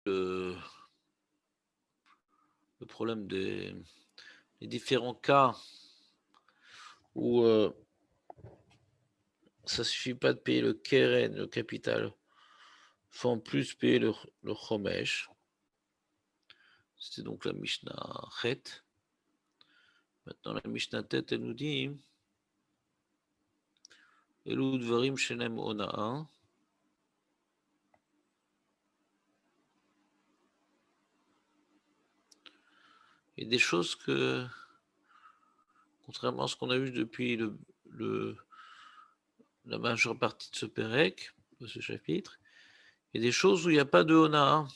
le problème des différents cas où ça ne suffit pas de payer le keren, le capital, il faut en plus payer le chomesh. C'était donc la Mishnah Chet. Maintenant, la Mishnah Tet, elle nous dit Elu dvarim shenem ona'a. Il y a des choses que, contrairement à ce qu'on a vu depuis la majeure partie de ce Pérec, de ce chapitre, il y a des choses où il n'y a pas de ona'a.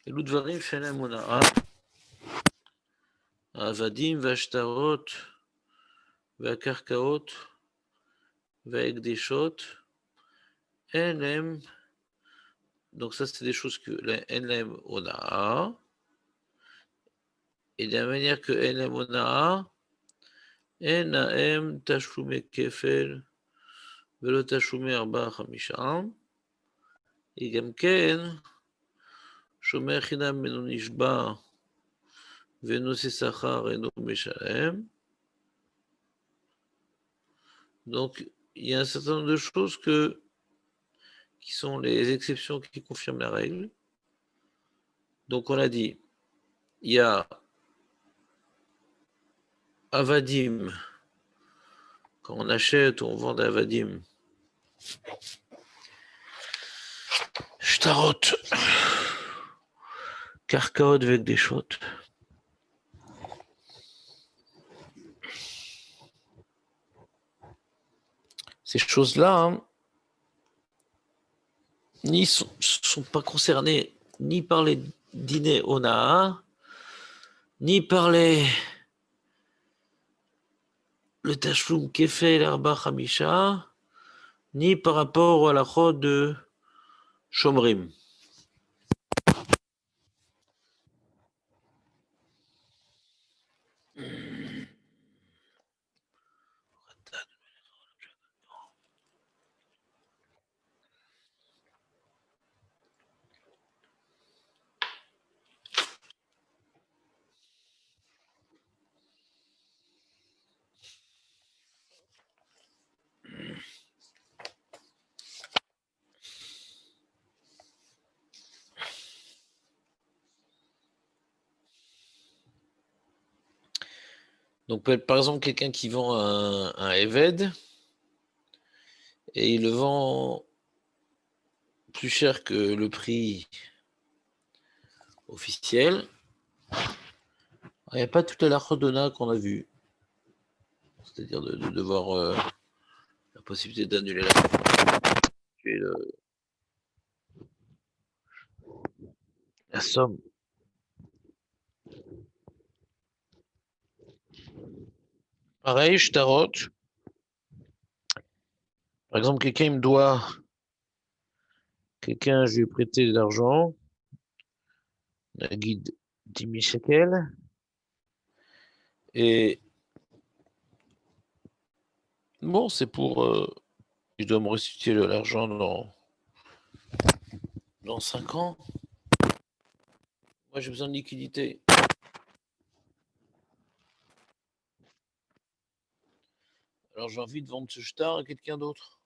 Elu dvarim shenem ona'a. Avadim, Vashtarot, Vakarkaot, Vaekdeshot, Enem. Donc, ça, c'est des choses que Enem Ona'a. Et de la manière que Enem Ona'a, Enaem Tashlume Kefel, Velo Tashlume Arba Chamisham. Et Gamken, Shomer Chinam Meno Nishba, Veno Sesachar Eno Meshalem. Donc, il y a un certain nombre de choses qui sont les exceptions qui confirment la règle. Donc, on a dit, il y a Avadim, quand on achète ou on vend d'Avadim, Shtarot, Karkaot avec des shots. Ces choses-là, ni sont pas concernées ni par les dîners Ona'a, ni par le Tashlum Kefel Arba Hamisha, ni par rapport à la chod de Shomrim. Donc, par exemple, quelqu'un qui vend un Eved et il le vend plus cher que le prix officiel, il n'y a pas toute la chodona qu'on a vue. C'est-à-dire de devoir la possibilité d'annuler la somme. Pareil, je tarote. Par exemple, quelqu'un me doit, quelqu'un, je lui ai prêté de l'argent, un guide 10 000 shekels, et bon, c'est pour, il doit me restituer l'argent dans 5 ans. Moi, j'ai besoin de liquidité. Alors, j'ai envie de vendre ce shtar à quelqu'un d'autre.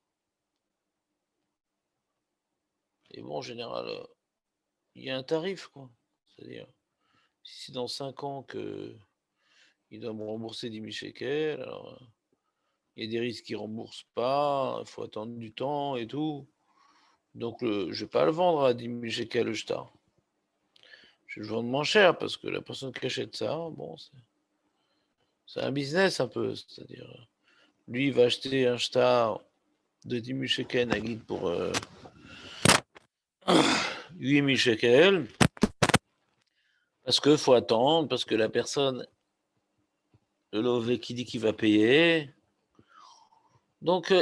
Et bon, en général, il y a un tarif, quoi. C'est-à-dire, si c'est dans 5 ans que il doit me rembourser 10 000 shekels, alors il y a des risques qu'il ne rembourse pas, il faut attendre du temps et tout. Donc, je ne vais pas le vendre à 10 000 shekels le shtar. Je vais le vendre moins cher parce que la personne qui achète ça, bon, c'est un business un peu. C'est-à-dire, lui, il va acheter un shtar de 10 000 shekels à guide pour 8 000 shekels parce qu'il faut attendre, parce que la personne, le lové qui dit qu'il va payer. Donc,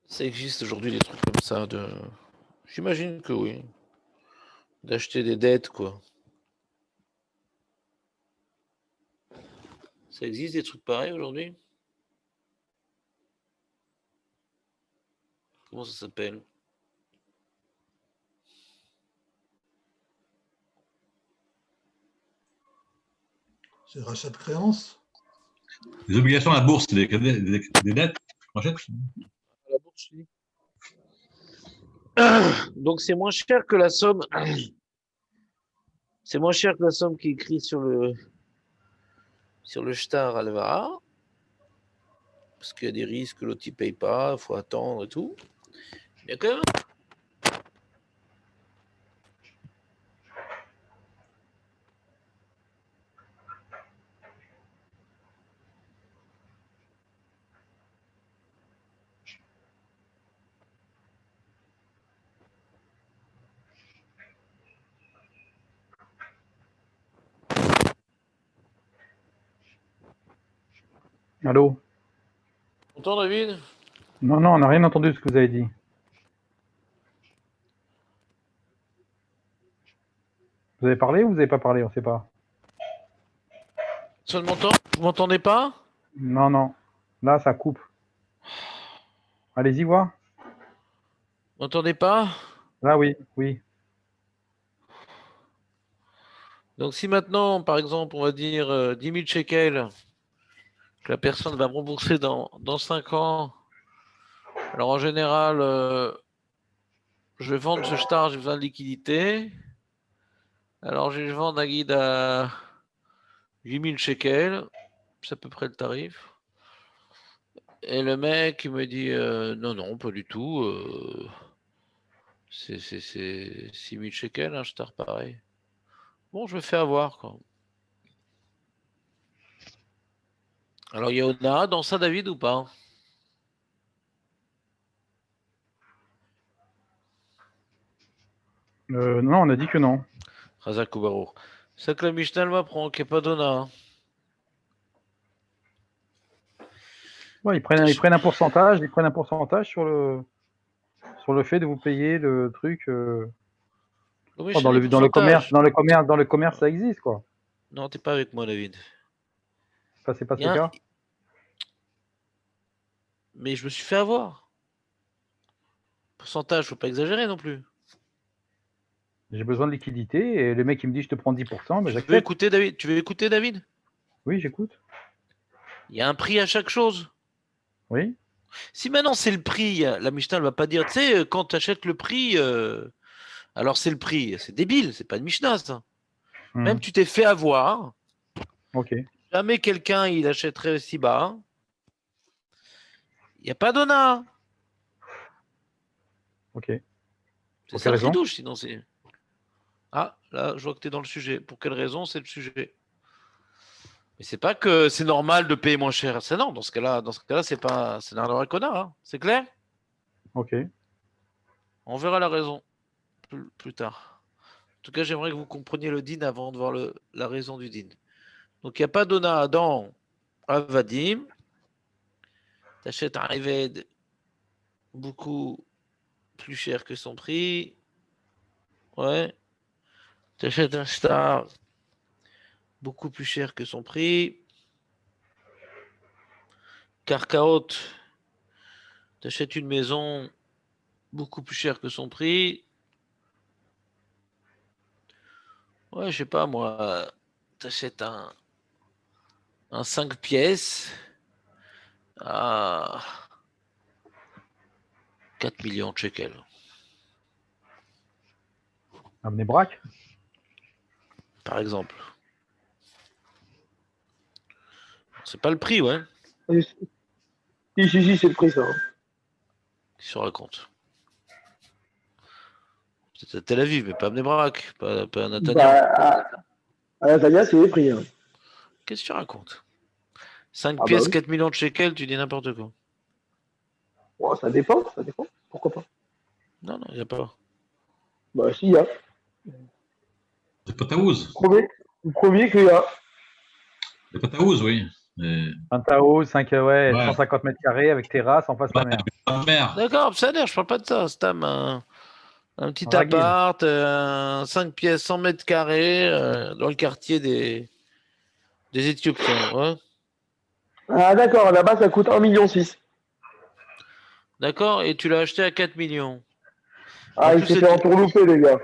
ça existe aujourd'hui des trucs comme ça. J'imagine que oui. D'acheter des dettes, quoi. Ça existe des trucs pareils aujourd'hui? Comment ça s'appelle? C'est rachat de créances. Les obligations à la bourse, c'est des dettes qu'on achète. La bourse, je dis. Donc c'est moins cher que la somme. C'est moins cher que la somme qui est écrite sur le Shtar Alvara. Parce qu'il y a des risques que l'autre ne paye pas, il faut attendre et tout. Mais quand même. Allô? Content, David? Non, non, on n'a rien entendu de ce que vous avez dit. Vous avez parlé ou vous n'avez pas parlé? On ne sait pas. Ça m'entend? Vous m'entendez pas? Non, non. Là, ça coupe. Allez-y voir. Vous m'entendez pas? Là, oui, oui. Donc si maintenant, par exemple, on va dire 10 000 shekels, que la personne va me rembourser dans 5 ans, alors en général, je vais vendre ce shtar, j'ai besoin de liquidité. Alors je vais vendre un guide à 8 000 shekels, c'est à peu près le tarif. Et le mec, il me dit non, non, pas du tout. C'est 6 000 shekels, un shtar pareil. Bon, je me fais avoir, quoi. Alors, il y a Ona dans ça, David, ou pas? Non, on a dit que non. Razak ou Barour. C'est que la Mishnah, elle m'apprend qu'il n'y a pas d'Ona. Ouais, ils prennent un pourcentage, sur le fait de vous payer le truc. Oui, Oh, je sais les dans le commerce, pourcentages. ça existe, quoi. Non, t'es pas avec moi, David. Ça, c'est pas Il ce y a un- cas. Mais je me suis fait avoir. Pourcentage, faut pas exagérer non plus. J'ai besoin de liquidité et le mec, il me dit, je te prends 10%, ben Tu veux j'accepte. écouter, David? Tu veux écouter, David? Oui, j'écoute. Il y a un prix à chaque chose. Oui. Si maintenant c'est le prix, la Mishnah ne va pas dire, tu sais, quand tu achètes le prix, alors c'est le prix. C'est débile, c'est pas une Mishnah, ça. Même tu t'es fait avoir. Ok. Jamais quelqu'un il achèterait si bas. Il n'y a pas d'ONA. Ok. C'est Pour ça quelle le raison? chidouche, sinon c'est. Ah, là, je vois que tu es dans le sujet. Pour quelle raison c'est le sujet? Mais c'est pas que c'est normal de payer moins cher. C'est non, dans ce cas-là, c'est pas. C'est n'importe quoi, hein. C'est clair? Ok. On verra la raison plus tard. En tout cas, j'aimerais que vous compreniez le din avant de voir la raison du din. Donc, il n'y a pas d'ONA dans Avadim. Tu achètes un Reved beaucoup plus cher que son prix. Ouais. Tu achètes un Star beaucoup plus cher que son prix. Carcaot, tu achètes une maison beaucoup plus cher que son prix. Ouais, je sais pas moi, tu achètes un 5 pièces à 4 millions de shekels. Amener braque. Par exemple. C'est pas le prix, ouais, Si, c'est le prix, ça. qui se raconte. C'est à Tel Aviv, mais pas à Bnei-Brak, pas à Netanya. À Natania, c'est les prix. Hein. Qu'est-ce que tu racontes? 5 Ah bah pièces, oui. 4 millions de shekels, tu dis n'importe quoi. Bon, ça dépend, ça dépend. Pourquoi pas? Non, non, il n'y a pas. Bah si, il y a. C'est Pataouz. Le premier qu'il y a. C'est Pataouz, oui. Mais... Un Tao, 150 Ouais. mètres carrés avec terrasse en face de la mer. La mer. D'accord, ça a l'air, je parle pas de ça. C'est un petit Ragil. appart, 5 pièces, 100 mètres carrés, dans le quartier des Éthiopiens. Ouais. Ah d'accord, là-bas ça coûte 1,6 million. D'accord? Et tu l'as acheté à 4 millions. En Ah, il plus, s'est fait entourlouper, les gars.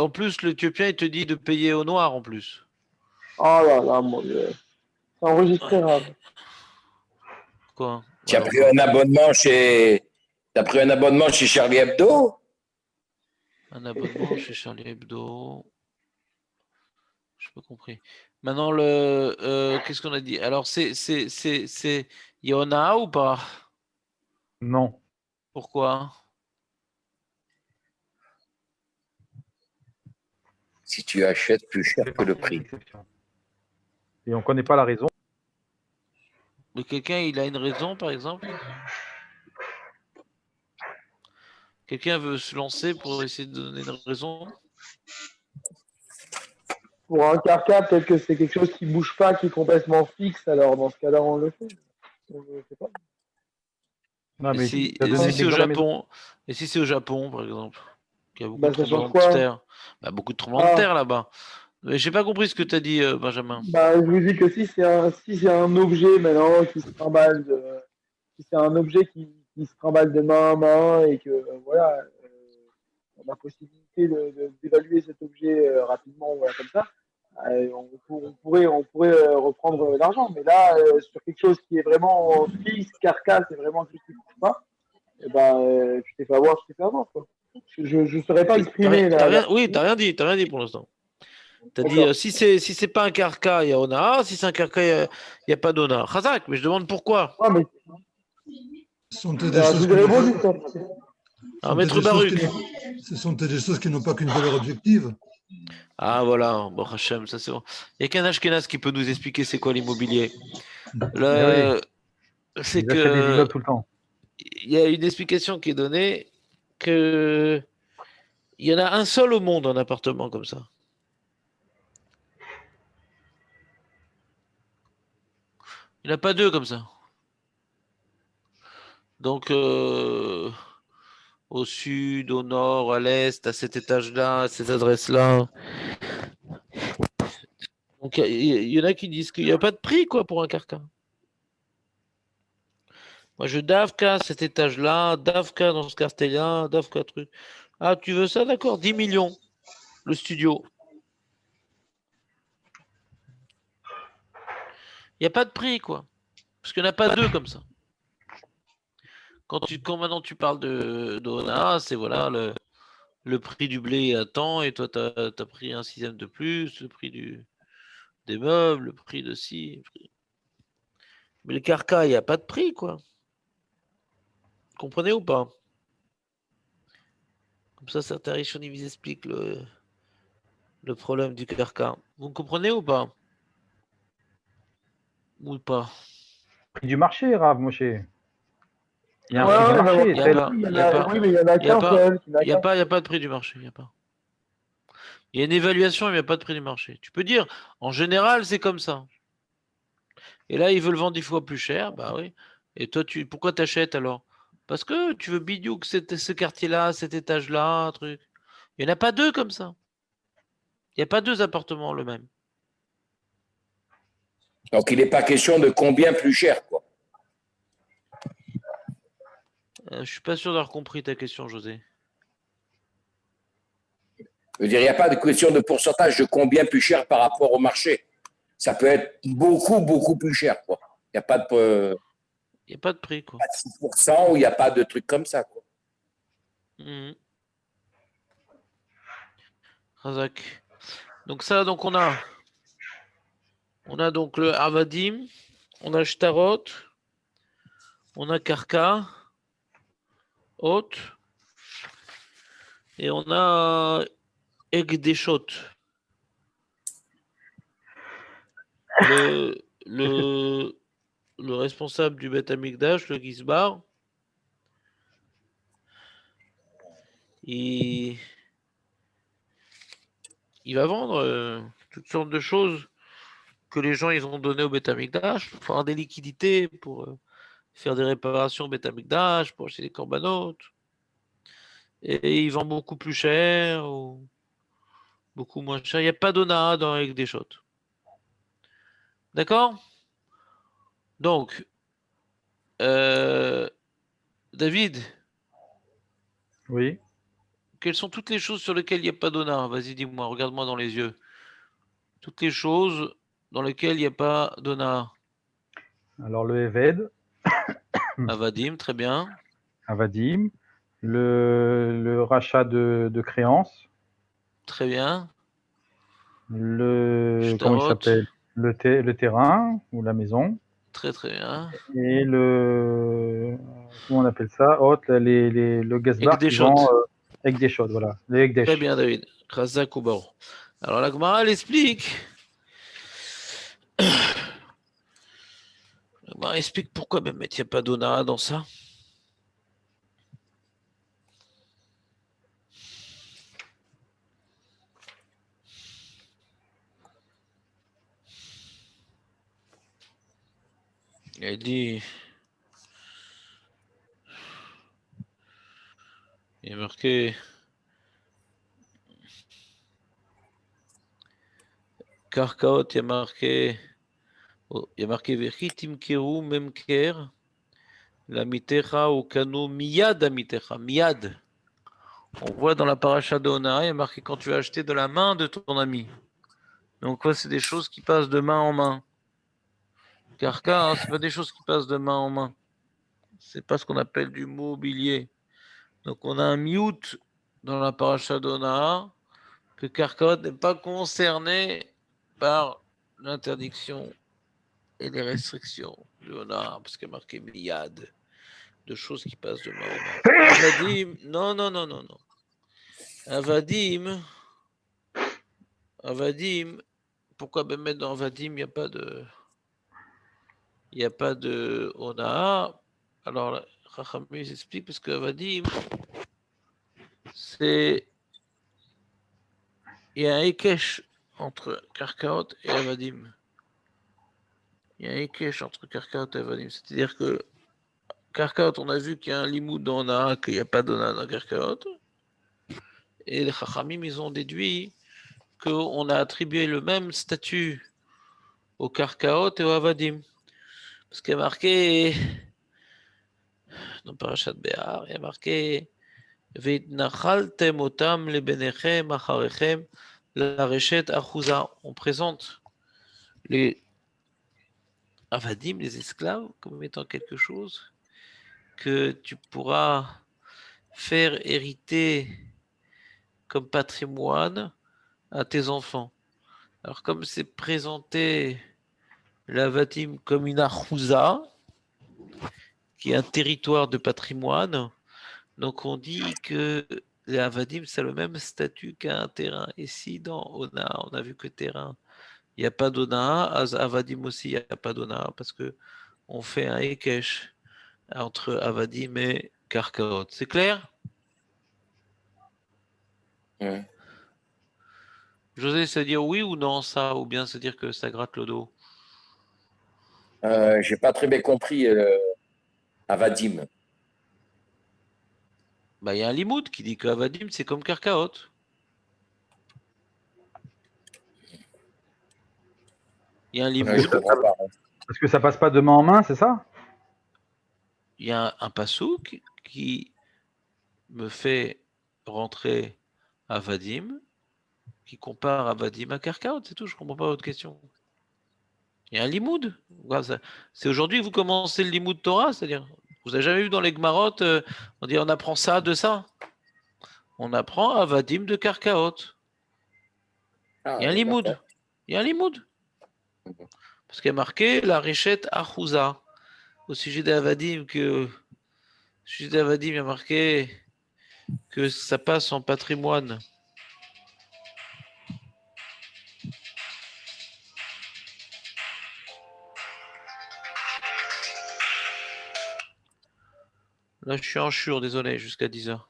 en plus, l'Éthiopien, il te dit de payer au noir en plus. Oh là là, mon Dieu. C'est enregistré, Rav. Quoi? Tu as Alors pris quoi? un abonnement chez. T'as pris un abonnement chez Charlie Hebdo? Un abonnement chez Charlie Hebdo. Je pas compris. Maintenant, qu'est-ce qu'on a dit? Alors, il y en a ou pas? Non. Pourquoi? Si tu achètes plus cher C'est que le une prix. exception. Et on ne connaît pas la raison. Mais quelqu'un, il a une raison, par exemple? Quelqu'un veut se lancer pour essayer de donner une raison? Pour un carca, peut-être que c'est quelque chose qui bouge pas, qui est complètement fixe, alors dans ce cas-là, on le fait. Je sais pas. Non, Et mais si, tu as et donné si c'est au l'exemple de la maison. Japon, et si c'est au Japon, par exemple, qu'il y a beaucoup de Bah, ça change tremblements de quoi? terre, bah, beaucoup de tremblements de Ah, terre là-bas. Mais j'ai pas compris ce que tu as dit, Benjamin. bah, je vous dis que si c'est un objet maintenant qui se trimballe si c'est un objet qui se trimballe de main en main et que, voilà, on a possibilité d'évaluer cet objet rapidement, voilà, comme ça, on pourrait reprendre l'argent. Mais là, sur quelque chose qui est vraiment fixe, carcasse, et vraiment quelque chose qui ne bouge pas, et ben, tu t'es fait avoir, tu t'es fait avoir, quoi. Je ne saurais pas exprimer Oui, t'as rien dit pour l'instant. T'as dit D'accord. si c'est pas un carca, il y a Ona. Si c'est un carca, il y a pas d'Ona. Khazak, mais je demande pourquoi. Ouais, mais Ce sont des je choses vous qui ai n'ont pas, répondu, ça. Alors, Maître Baruch. ce sont des choses qui n'ont pas qu'une valeur objective. Ah voilà, bon Hachem, ça c'est bon. Il n'y a qu'un Ashkenaz qui peut nous expliquer c'est quoi l'immobilier. Eh oui, C'est ils achètent des que immeubles tout le temps. il y a une explication qui est donnée que il y en a un seul au monde en appartement comme ça. Il n'y en a pas deux comme ça. Donc au sud, au nord, à l'est, à cet étage-là, à cette adresse-là. Donc il y en a qui disent qu'il n'y a pas de prix quoi pour un carcan. Moi je Davka cet étage-là, Davka dans ce quartier-là, Davka truc. Ah tu veux ça d'accord, 10 millions le studio. Il n'y a pas de prix quoi. Parce qu'il n'y en a pas deux comme ça. Quand maintenant tu parles de d'Ona, c'est voilà le prix du blé à temps et toi tu as pris un sixième de plus, le prix des meubles, le prix de ci. Mais le carca, il n'y a pas de prix quoi. Vous comprenez ou pas? Comme ça, certains riches, on ils expliquent le problème du carca. Vous comprenez ou pas? Ou pas? Prix du marché, Rav, Moshe. Il y a un Ouais, prix du ouais, marché. Il n'y a Tel... pas, il y a pas, oui, mais il y en a il y a qu'un pas, seul. il y a pas, il y a pas de prix du marché. Il y a pas. Il y a une évaluation, mais il n'y a pas de prix du marché. Tu peux dire, en général, c'est comme ça. Et là, ils veulent vendre 10 fois plus cher, bah oui. Et toi, pourquoi t'achètes alors? Parce que tu veux bidou que ce quartier-là, cet étage-là, un truc. Il n'y en a pas deux comme ça. Il n'y a pas deux appartements le même. Donc, il n'est pas question de combien plus cher, quoi. Je suis pas sûr d'avoir compris ta question, José. Je veux dire, il n'y a pas de question de pourcentage de combien plus cher par rapport au marché. Ça peut être beaucoup, beaucoup plus cher, quoi. Il n'y a pas de, Il n'y a pas de prix, quoi. pas de 6% ou il n'y a pas de truc comme ça, quoi. Mhm. Razak. Donc ça, donc on a donc le Avadim, on a Shtarot, on a Karka, Hot, et on a Egdeshot. Le, le, le responsable du Beth Amikdash, le Gizbar, il va vendre toutes sortes de choses que les gens ils ont donné au Beth Amikdash pour avoir des liquidités, pour faire des réparations au Beth Amikdash, pour acheter des corbanotes. Et il vend beaucoup plus cher ou beaucoup moins cher. Il n'y a pas d'Ona dans avec des shots. D'accord? Donc, David, Oui. quelles sont toutes les choses sur lesquelles il n'y a pas d'hona? Vas-y, dis-moi, regarde-moi dans les yeux. Toutes les choses dans lesquelles il n'y a pas d'hona. Alors, le Eved, Avadim, très bien. Avadim, le rachat de créances, Très bien. comment il Shtarot, s'appelle? Le terrain ou la maison. très très bien. Et comment on appelle ça? Le gazbar qui Ekdeshot, vend Ekdeshot, voilà. Le très Ekdesh. bien, David. Razak ou Baruch. Alors la Gemara, elle explique. La Gemara explique pourquoi même il n'y a pas d'hona dans ça. Elle dit. Il y a marqué. Karkaot, il y a marqué. Il y a marqué Vechitim Keru Memker. La mitecha ou kano miyad amitecha. Miyad. On voit dans la paracha de Hona, il y a marqué quand tu as acheté de la main de ton ami. Donc, quoi, c'est des choses qui passent de main en main. Karka, c'est pas des choses qui passent de main en main. C'est pas ce qu'on appelle du mobilier. Donc, on a un miout dans la paracha d'Hona que Karka n'est pas concerné par l'interdiction et les restrictions de Hona, parce qu'il y a marqué miyad, de choses qui passent de main en main. Avadim, non, non, non, non, non. Avadim, pourquoi même mettre dans Avadim, il n'y a pas de Ona. Alors, Rachamim explique parce que Avadim, il y a un Ekesh entre Karkaot et Avadim. Il y a un Ekesh entre Karkaot et Avadim. C'est-à-dire que Karkaot, on a vu qu'il y a un limoud dans Ona, qu'il n'y a pas d'Ona dans Karkaot. Et les Chachamim, ils ont déduit qu'on a attribué le même statut au Karkaot et au Avadim. Parce qu'il y a marqué, dans Parashat Béar, il y a marqué Veitnachaltem otam lebenechem acharechem la rechet achouza. On présente les Avadim, les esclaves, comme étant quelque chose que tu pourras faire hériter comme patrimoine à tes enfants. Alors, comme c'est présenté l'Avadim comme une achouza, qui est un territoire de patrimoine, donc on dit que les Avadim, c'est le même statut qu'un terrain. Et si dans Ona, on a vu que terrain, il n'y a pas d'Ona, Avadim aussi, il n'y a pas d'Ona, parce que on fait un Ekesh entre Avadim et Karkaot. C'est clair? Ouais. José, c'est dire oui ou non ça, ou bien se dire que ça gratte le dos? J'ai pas très bien compris Avadim. Bah, il y a un limoud qui dit que Avadim, c'est comme Karkaot. Il y a un Ouais, je limoud, comprends pas. Parce que ça passe pas de main en main, c'est ça? il y a un pasouk qui me fait rentrer Avadim, qui compare Avadim à Karkaot, c'est tout, je comprends pas votre question. Il y a un limoud. C'est aujourd'hui que vous commencez le limoud Torah, c'est-à-dire, vous avez jamais vu dans les Gemarot, on dit on apprend ça de ça. On apprend Avadim de Karkaot. Ah, Il y a un limoud. d'accord. Il y a un limoud. Parce qu'il y a marqué la richette Achouza. Au sujet d'Avadim, il y a marqué que ça passe en patrimoine. Là, je suis en chure, désolé, jusqu'à 10h.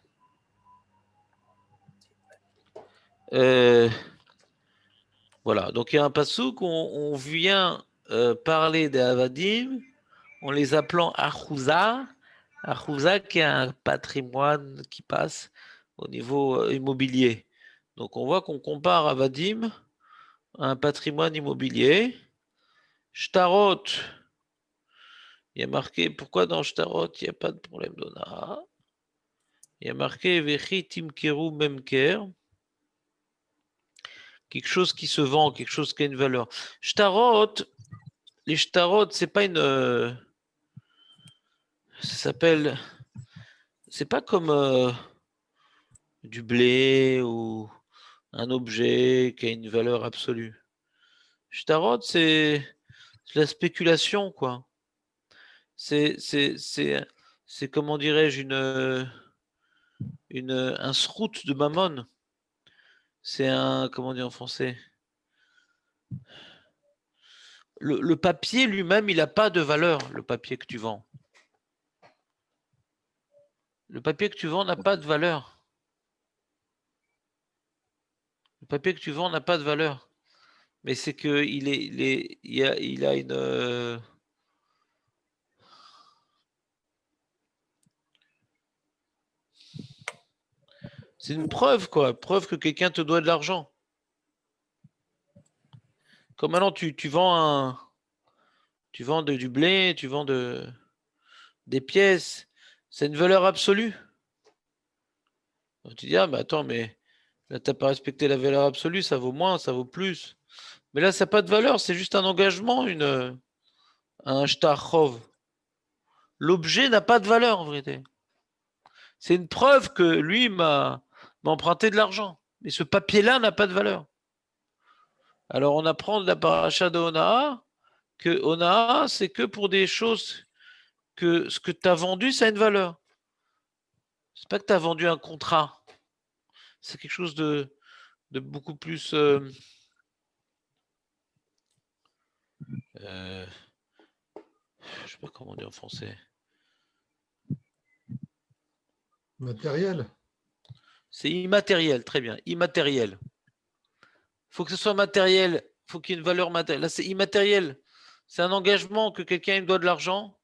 Voilà, donc il y a un passouk où on vient parler des Avadim en les appelant Achouza. Achouza qui a un patrimoine qui passe au niveau immobilier. Donc on voit qu'on compare Avadim à un patrimoine immobilier. Shtarot, Il y a marqué, pourquoi dans Shtarot, il n'y a pas de problème d'Ona? Il y a marqué Vechi Timkeru Memker, quelque chose qui se vend, quelque chose qui a une valeur. Shtarot, les Shtarot, c'est pas une. Ça s'appelle. C'est pas comme du blé ou un objet qui a une valeur absolue. Shtarot, c'est la spéculation, quoi. C'est comment dirais-je, un srout de mammon. C'est un, comment dire en français? Le papier lui-même, il n'a pas de valeur, le papier que tu vends. Le papier que tu vends n'a pas de valeur. Le papier que tu vends n'a pas de valeur. Mais c'est que il a une. C'est une preuve, quoi. Preuve que quelqu'un te doit de l'argent. Comme maintenant, tu vends du blé, tu vends des pièces. C'est une valeur absolue. Donc, tu dis, ah, mais attends, mais là, tu n'as pas respecté la valeur absolue, ça vaut moins, ça vaut plus. Mais là, ça n'a pas de valeur, c'est juste un engagement, un shtarchov. L'objet n'a pas de valeur, en vérité. C'est une preuve que lui m'a emprunté de l'argent. Mais ce papier-là n'a pas de valeur. Alors, on apprend de la paracha de Onaa que Onaa, c'est que pour des choses que ce que tu as vendu, ça a une valeur. C'est pas que tu as vendu un contrat. C'est quelque chose de beaucoup plus. Je sais pas comment dire en français. Matériel. C'est immatériel, très bien. Immatériel. Il faut que ce soit matériel. Il faut qu'il y ait une valeur matérielle. Là, c'est immatériel. C'est un engagement que quelqu'un me doit de l'argent.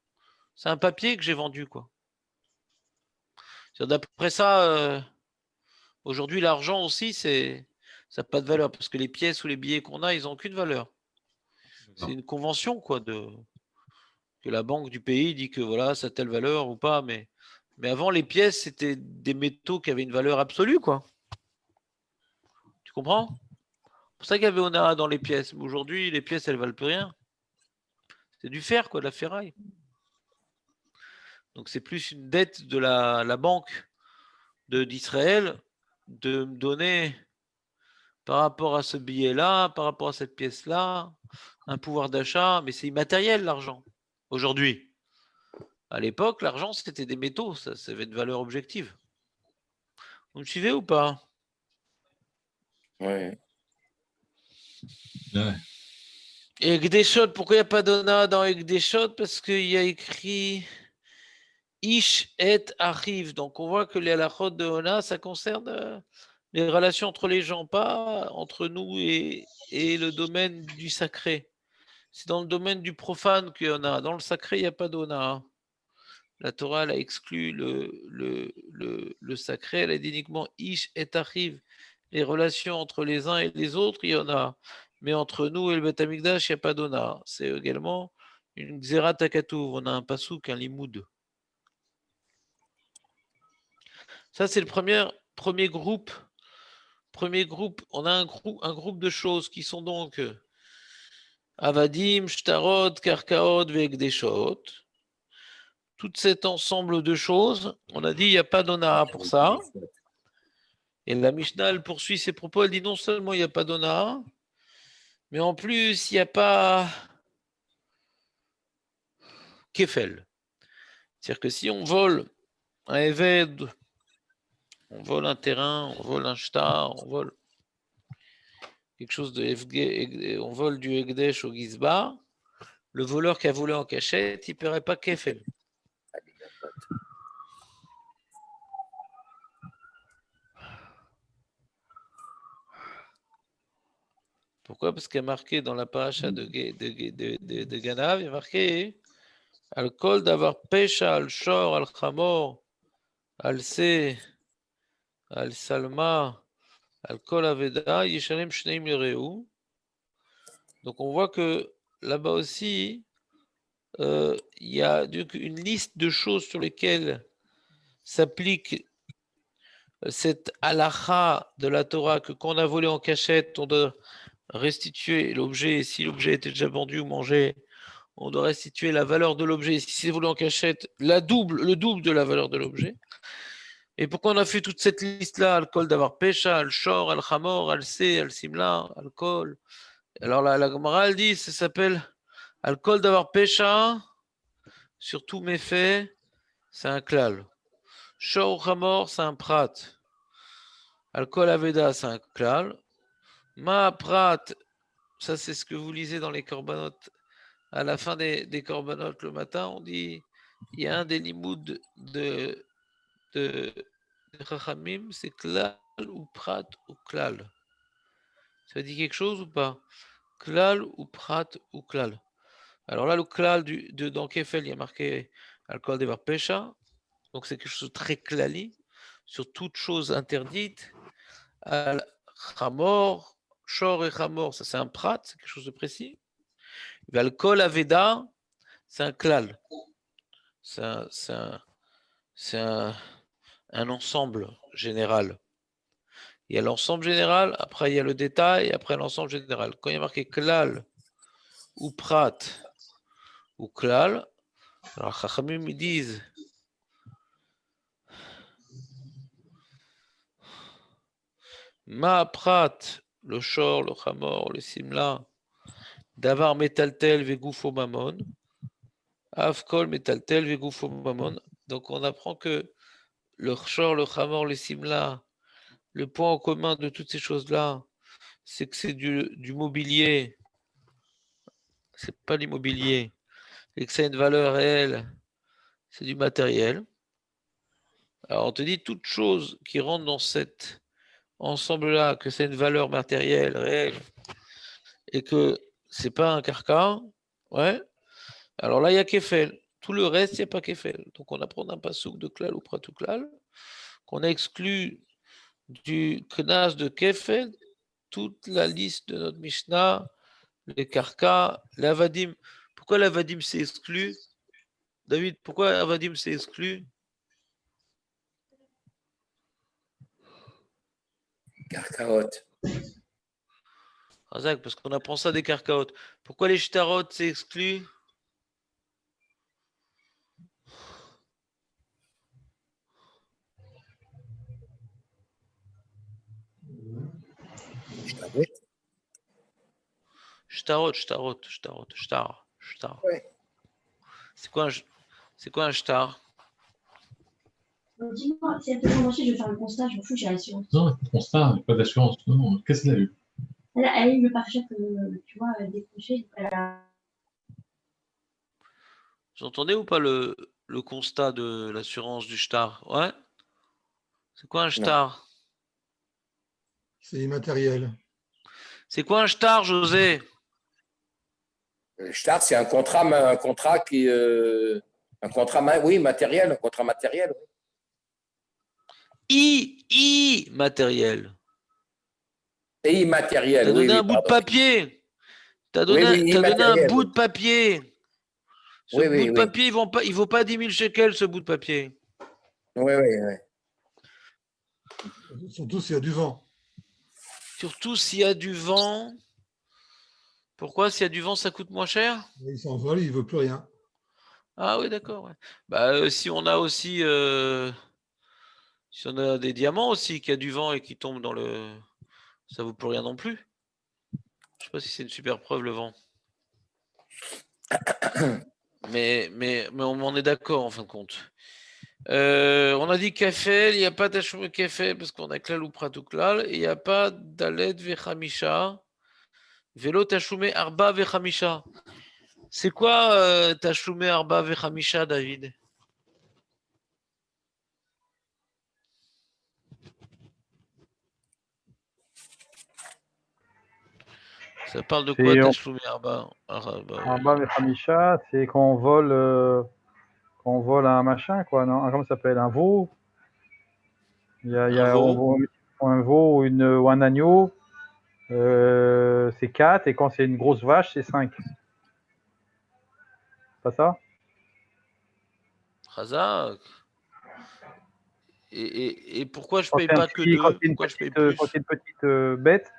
C'est un papier que j'ai vendu, quoi. D'après ça, aujourd'hui, l'argent aussi, ça n'a pas de valeur parce que les pièces ou les billets qu'on a, ils n'ont aucune valeur. C'est une convention, quoi, que la banque du pays dit que voilà, ça a telle valeur ou pas. Mais avant, les pièces, c'était des métaux qui avaient une valeur absolue, quoi. Tu comprends? C'est pour ça qu'il y avait Ona dans les pièces. Mais aujourd'hui, les pièces, elles valent plus rien. C'est du fer, quoi, de la ferraille. Donc, c'est plus une dette de la banque d'Israël de me donner, par rapport à ce billet-là, par rapport à cette pièce-là, un pouvoir d'achat. Mais c'est immatériel, l'argent, aujourd'hui. À l'époque, l'argent, c'était des métaux. Ça avait une valeur objective. Vous me suivez ou pas? Ouais. Ouais. Et Gdeshot, pourquoi il n'y a pas d'Ona dans Gdeshot? Parce qu'il y a écrit Ish et arrive. Donc on voit que les halachot de Ona, ça concerne les relations entre les gens, pas entre nous et le domaine du sacré. C'est dans le domaine du profane qu'il y en a. Dans le sacré, il n'y a pas d'Ona. La Torah, elle a exclu le sacré. Elle a dit uniquement Ish et arrive. Les relations entre les uns et les autres, il y en a. Mais entre nous et le Beth Amikdash, il n'y a pas d'Ona. C'est également une Xerat Akatuv. On a un pasouk, un limoud. Ça, c'est le premier groupe. Premier groupe, on a un groupe de choses qui sont donc Avadim, Shtarot, Karkaot, Vegdeshot. Tout cet ensemble de choses, on a dit il n'y a pas d'Ona pour ça. Et la Mishnah, elle poursuit ses propos, elle dit non seulement il n'y a pas d'Ona, mais en plus il n'y a pas Kefel. C'est-à-dire que si on vole un Eved, on vole un terrain, on vole un shtar, on vole quelque chose on vole du Egdesh au Gizba, le voleur qui a volé en cachette, il ne paierait pas Kefel. Pourquoi? Parce qu'il y a marqué dans la paracha de Ganav, il y a marqué Al-Kol d'avoir Pesha, Al-Shor, Al-Chamor, Al-Se, Al-Salma, Al-Kol Aveda, Yeshalem Shneim Yereu. Donc on voit que là-bas aussi, il y a donc une liste de choses sur lesquelles s'applique cette halakha de la Torah que quand on a volé en cachette, on doit restituer l'objet. Si l'objet était déjà vendu ou mangé, on doit restituer la valeur de l'objet. Si c'est volé en cachette, le double de la valeur de l'objet. Et pourquoi on a fait toute cette liste-là? Alcool d'avoir pécha, al-shor, al-chamor, al-sé, al-simla, alcool. Alors là, la Gemara, elle dit, ça s'appelle alcool d'avoir pécha, sur tous mes faits, c'est un klal. Shor ou chamor, c'est un prat. Alcool aveda, c'est un klal. Ma prat, ça c'est ce que vous lisez dans les corbanotes. À la fin des corbanotes le matin, on dit, il y a un des limouds de Chachamim, c'est klal ou prat ou klal. Ça dit quelque chose ou pas? Klal ou prat ou klal. Alors là, le klal dans Kefel, il y a marqué alcool devar pesha. Donc c'est quelque chose de très klali sur toute chose interdite. Al chamor, shor et chamor, ça c'est un prat, c'est quelque chose de précis. Alcool aveda, c'est un klal. C'est un ensemble général. Il y a l'ensemble général, après il y a le détail, et après l'ensemble général. Quand il y a marqué klal ou prat ou klal, alors Chachamim ils disent ma prat, le shor, le chamor, le simla, davar metaltel vegoufo mamon, avkol metaltel vegoufo mamon. Donc on apprend que le shor, le chamor, le simla, le point en commun de toutes ces choses-là, c'est que c'est du mobilier, c'est pas l'immobilier, et que ça a une valeur réelle, c'est du matériel. Alors on te dit toute chose qui rentre dans cet ensemble-là, que c'est une valeur matérielle réelle, et que c'est pas un carcan, ouais. Alors là, il y a Kefel. Tout le reste, il n'y a pas Kefel. Donc on apprend d'un pasouk de Klal ou Pratouklal, qu'on a exclu du Knas de Kefel toute la liste de notre Mishnah, les Karka, l'Avadim. Pourquoi l'Avadim s'est exclu? David, pourquoi l'Avadim s'est exclu? Karkaot. Razak, parce qu'on apprend ça des Karkaot. Pourquoi les Shtarot s'est exclu? Shtar. Ouais. C'est quoi un shtar? Dis-moi, si elle te demande je vais faire le constat, je m'en fous, j'ai l'assurance. Non, pas de constat, pas d'assurance. Non, qu'est-ce qu'elle a eu? Elle a eu le pare-choc, tu vois, décroché. Vous entendez ou pas le constat de l'assurance du shtar? Ouais? C'est quoi un shtar? C'est immatériel. C'est quoi un shtar, José? Le shtar, c'est un contrat qui. Un contrat, oui, matériel, un contrat matériel. Matériel. Et immatériel. T'as donné oui, un bout de papier. T'as donné un bout de papier. Ce bout de papier, il vaut pas 10 000 shekels, ce bout de papier. Oui. Surtout s'il y a du vent. Surtout s'il y a du vent. Pourquoi? S'il y a du vent, ça coûte moins cher? Il s'envole, il ne veut plus rien. Ah oui, d'accord. Ouais. Bah, si on a aussi... si on a des diamants aussi, qui a du vent et qui tombent dans le... Ça vaut plus rien non plus. Je sais pas si c'est une super preuve, le vent. Mais on en est d'accord, en fin de compte. On a dit Kefel, il n'y a pas d'Ashum Kefel, parce qu'on a Klal ou Pratouklal, et il n'y a pas d'Aled Vechamisha. Vélo Tashume Arba Vechamisha. C'est quoi Tashume Arba Vechamisha, David? Ça parle de quoi Tashume Arba? Arba Vechamisha, c'est quand on vole un machin, quoi, non? Comment ça s'appelle? Un veau? Il y a un veau ou un agneau, c'est 4, et quand c'est une grosse vache, c'est 5. pas ça? Razak. Et pourquoi je Quand paye c'est un pas que petit, quand 2? c'est une Pourquoi je paye petite, quand plus? c'est une petite bête,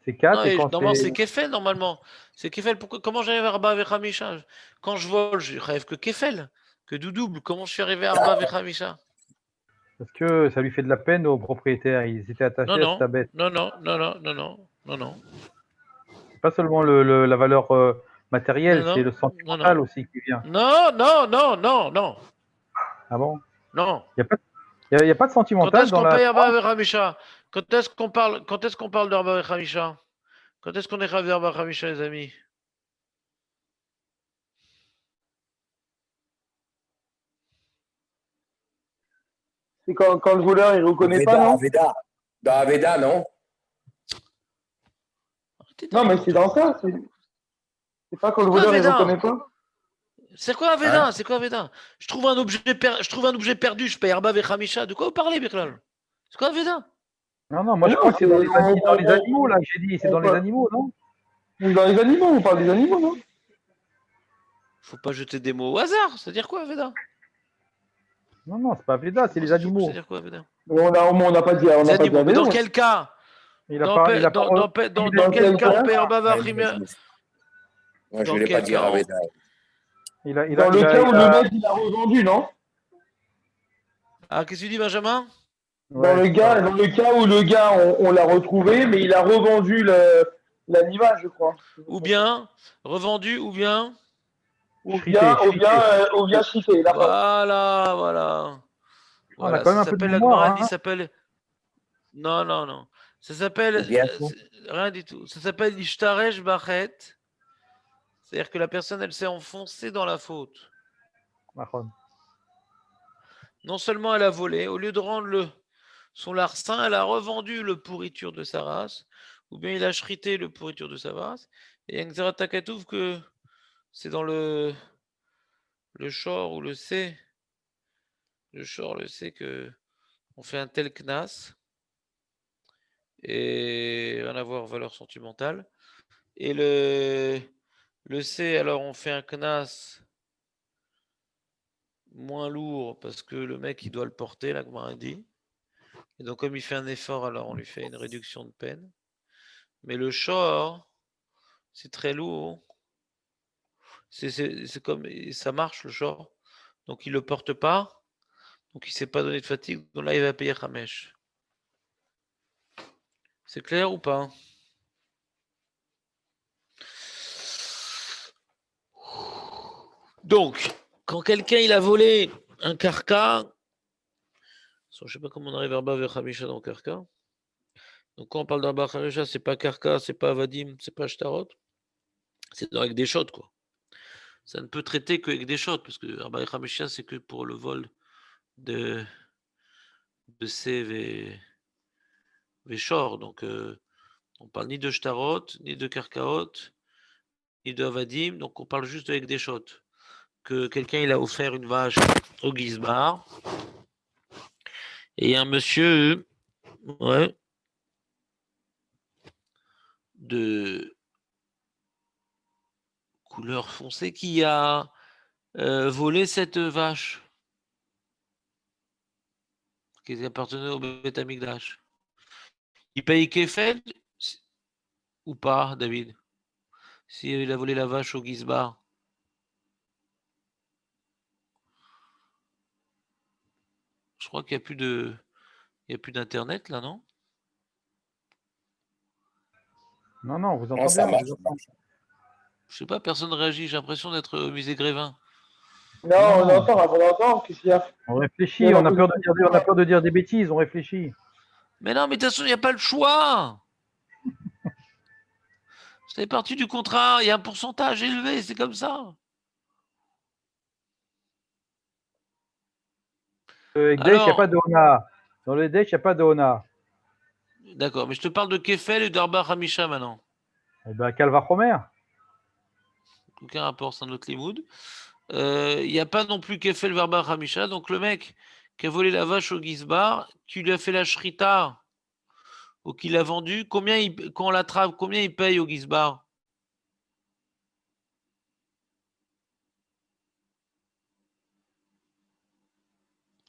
c'est Non, 4 et quand normalement, c'est. c'est Kefel, normalement. C'est Kefel. Comment j'arrive à Arba avec Hamisha? Quand je vole, je rêve que Kefel, que du double. Comment je suis arrivé à Arba avec Hamisha? Parce que ça lui fait de la peine aux propriétaires. Ils étaient Non, attachés à non, sa bête. non, non, non, non, non, non, non, non, Pas seulement la valeur non, matérielle, c'est le non, non, sentimental non, aussi qui vient. non, non, non, non, non, Ah bon? non. Il n'y a pas de Quand sentimental est-ce dans qu'on la paye Arba Torah? avec Hamisha? Quand est-ce qu'on parle d'Arba avec Hamisha? Quand est-ce qu'on est Rav d'Arba avec Hamisha, les amis? C'est quand le voleur il reconnaît pas, Aveda, non? Aveda. Dans Aveda, non? Arrêtez Non, mais n'importe c'est dans quoi. ça. C'est pas quand le C'est quoi voleur il Veda? reconnaît pas. C'est quoi Veda? C'est quoi Veda? Je trouve un objet perdu, je paye Arba avec Hamisha. De quoi vous parlez, Birklal? C'est quoi Veda? Non, moi je Non, crois que c'est dans les on- animaux, là, que j'ai dit. C'est dans les animaux, non? Dans les animaux, on parle des animaux, non? Faut pas jeter des mots au hasard. C'est-à-dire quoi, Veda? Non, c'est pas Veda, c'est les animaux. C'est-à-dire quoi, Veda? Mais on n'a pas dit, on Les n'a pas dit animaux. Mais dans Aveda. quel cas? Il a Dans, pas, il a pas dans Dans quel quel cas on cas? paye Arba Ouais, avec Hamisha? Moi, je Dans ne l'ai pas quel dit cas Aveda. Dans le cas où le mec il a revendu, non? Ah, qu'est-ce que tu dis, Benjamin? Ouais, Dans le cas où le gars, on l'a retrouvé, mais il a revendu l'animal, je crois. Ou bien revendu, ou bien. Ou bien chiffé. Voilà, voilà. On a Voilà, quand même ça un peu de s'appelle la mémoire, Gemara, hein. il s'appelle. Non, non, non. Ça s'appelle. Bien sûr. Rien du tout. Ça s'appelle Ishtaresh Bachet. C'est-à-dire que la personne, elle s'est enfoncée dans la faute. Mahon. Non seulement elle a volé, au lieu de rendre son larcin, elle a revendu le pourriture de sa race, ou bien il a chrité le pourriture de sa race. Et Yangzara Takatouf que c'est dans le Shor ou le C. Le Shor, le C que on fait un tel knas et rien à voir valeur sentimentale. Et le C, alors on fait un knas moins lourd parce que le mec il doit le porter, la Gemara dit. Et donc comme il fait un effort, alors on lui fait une réduction de peine. Mais le short, c'est très lourd. C'est comme ça marche le short. Donc il le porte pas. Donc il s'est pas donné de fatigue. Donc là il va payer Hamesh. C'est clair ou pas? Donc, quand quelqu'un il a volé un carca, je sais pas comment on arrive à Arba vers Hamisha dans carca. Donc quand on parle d'Arba Hamisha, c'est pas carca, c'est pas Avadim, c'est pas Shtarot. C'est avec des shots, quoi. Ça ne peut traiter qu'avec des shots, parce que Arba Hamisha, c'est que pour le vol de Sev et Shor. Donc on parle ni de Shtarot, ni de Karkaot, ni de Avadim. Donc on parle juste avec des shots. Que quelqu'un il a offert une vache au Gizbar. Et un monsieur, ouais, de couleur foncée qui a volé cette vache qui appartenait au Beth Amikdash. Il paye Kefel ou pas, David? S'il a volé la vache au Gizbar. Je crois qu'il n'y a plus de. Il n'y a plus d'internet là, non? Non, vous entendez Non, ça bien. marche. Je sais pas, personne ne réagit. J'ai l'impression d'être au musée Grévin. Non, on entend. Qu'est-ce qu'il y a? On réfléchit, on a peur de dire des bêtises, on réfléchit. Mais non, mais de toute façon, il n'y a pas le choix. C'est parti du contrat, il y a un pourcentage élevé, c'est comme ça. Dans le Ekdesh, il n'y a pas de Hona. Dans le Ekdesh, il n'y a pas de Hona. D'accord, mais je te parle de Kefel et d'Arba Hamisha maintenant. Eh bien, Calva Homer. Aucun rapport, c'est un autre limoud. Il n'y a pas non plus Kefel Verba Hamisha. Donc le mec qui a volé la vache au Gizbar, qui lui a fait la shrita ou qui l'a vendu, quand on l'attrape, combien il paye au Gizbar?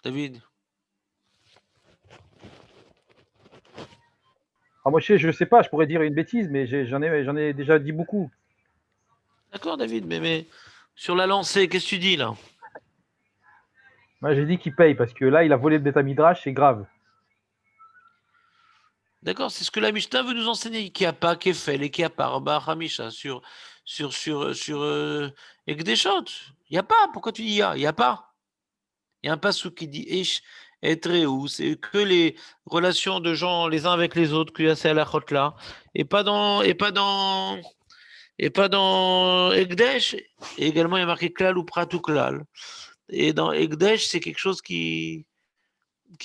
David. Ah, moi, je sais pas, je pourrais dire une bêtise, mais j'en ai déjà dit beaucoup. D'accord, David, mais sur la lancée, qu'est-ce que tu dis là? Moi, j'ai dit qu'il paye parce que là, il a volé le Beth Midrash, c'est grave. D'accord, c'est ce que la Mishnah veut nous enseigner. Qui a pas, qui fait, et qui a pas, Rabba Hamisha, sur Ekdeshot. Il n'y a pas. Pourquoi tu dis il y a? Il n'y a pas. Il y a un passage qui dit Ish et Treu. C'est que les relations de gens les uns avec les autres qu'il y a ces halachot là. Et pas dans Ekdesh. Et également, il y a marqué Klal ou Prat ou Klal. Et dans Ekdesh, c'est quelque chose qui